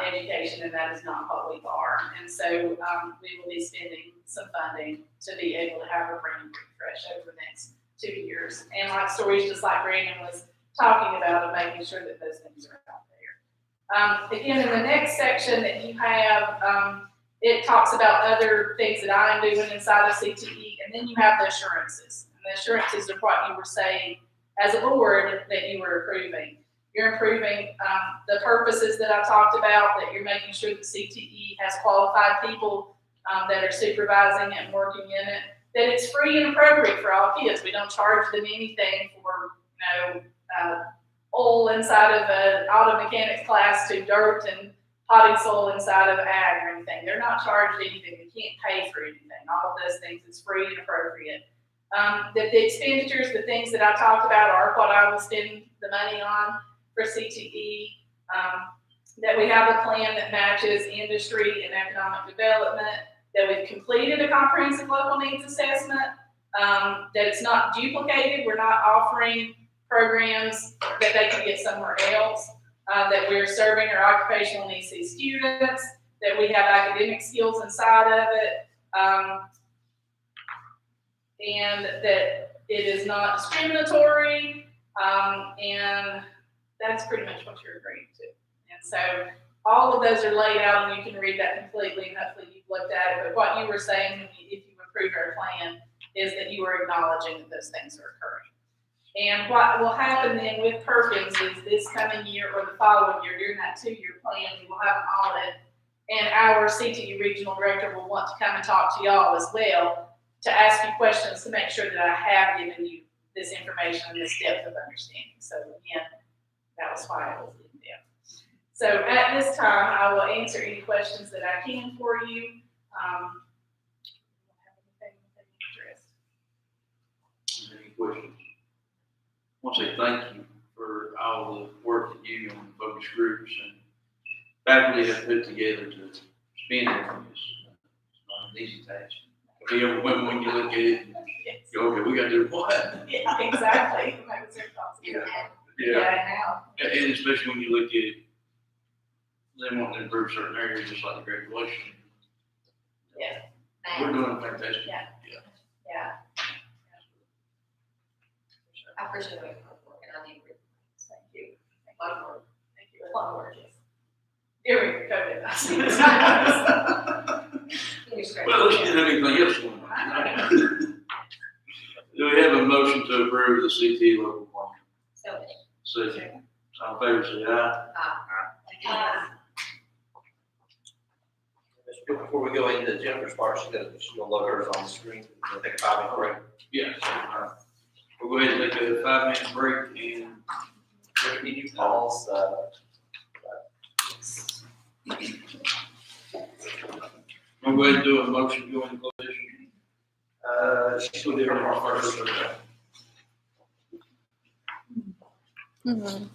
education, and that is not what we are. And so we will be spending some funding to be able to have a brand refresh over the next 2 years. And like stories just like Brandon was talking about, of making sure that those things are out there. Again, in the next section that you have, it talks about other things that I'm doing inside of CTE, and then you have the assurances. And the assurances are what you were saying as a board that you were approving. You're improving the purposes that I talked about, that you're making sure that CTE has qualified people that are supervising and working in it, that it's free and appropriate for all kids. We don't charge them anything for, you know, oil inside of an auto mechanics class to dirt and potting soil inside of ag or anything. They're not charged anything. They can't pay for anything. All of those things is free and appropriate. That the expenditures, the things that I talked about, are what I will spend the money on for CTE. That we have a plan that matches industry and economic development. That we've completed a comprehensive local needs assessment. That it's not duplicated. We're not offering programs that they can get somewhere else. That we're serving our occupational needs students, that we have academic skills inside of it, and that it is not discriminatory, and that's pretty much what you're agreeing to. And so all of those are laid out, and you can read that completely, and hopefully you've looked at it. But what you were saying, if you approved our plan, is that you were acknowledging that those things are occurring. And what will happen then with Perkins is this coming year or the following year, during that 2-year plan, we will have an audit, and our CTE regional director will want to come and talk to y'all as well to ask you questions to make sure that I have given you this information and this depth of understanding. So again, that was why I was in there. So at this time, I will answer any questions that I can for you. Any questions? I want to say thank you for all the work that you and the focus groups and faculty have put together to spend on this. It's not an easy task. Be overwhelmed when you look at it and go, okay, we got to do what? Yeah, exactly. Yeah, now. And especially when you look at it, they want to improve certain areas, just like the graduation. Yeah. We're doing fantastic. Yeah. I appreciate it. And I think Thank you. a lot of work. Thank you. A lot of work, yes. During COVID, I see the Well, let's get anything else going on. Do we have a motion to approve the CT local plan? So, Second. All in favor, say aye. Before we go into Jennifer's part, she'll load hers on the screen. We'll take a 5-minute break. Yes. We'll go ahead and take a 5-minute break and. Can you pause, We'll go ahead and do a motion to go into closed session. she'll do her part first. Okay.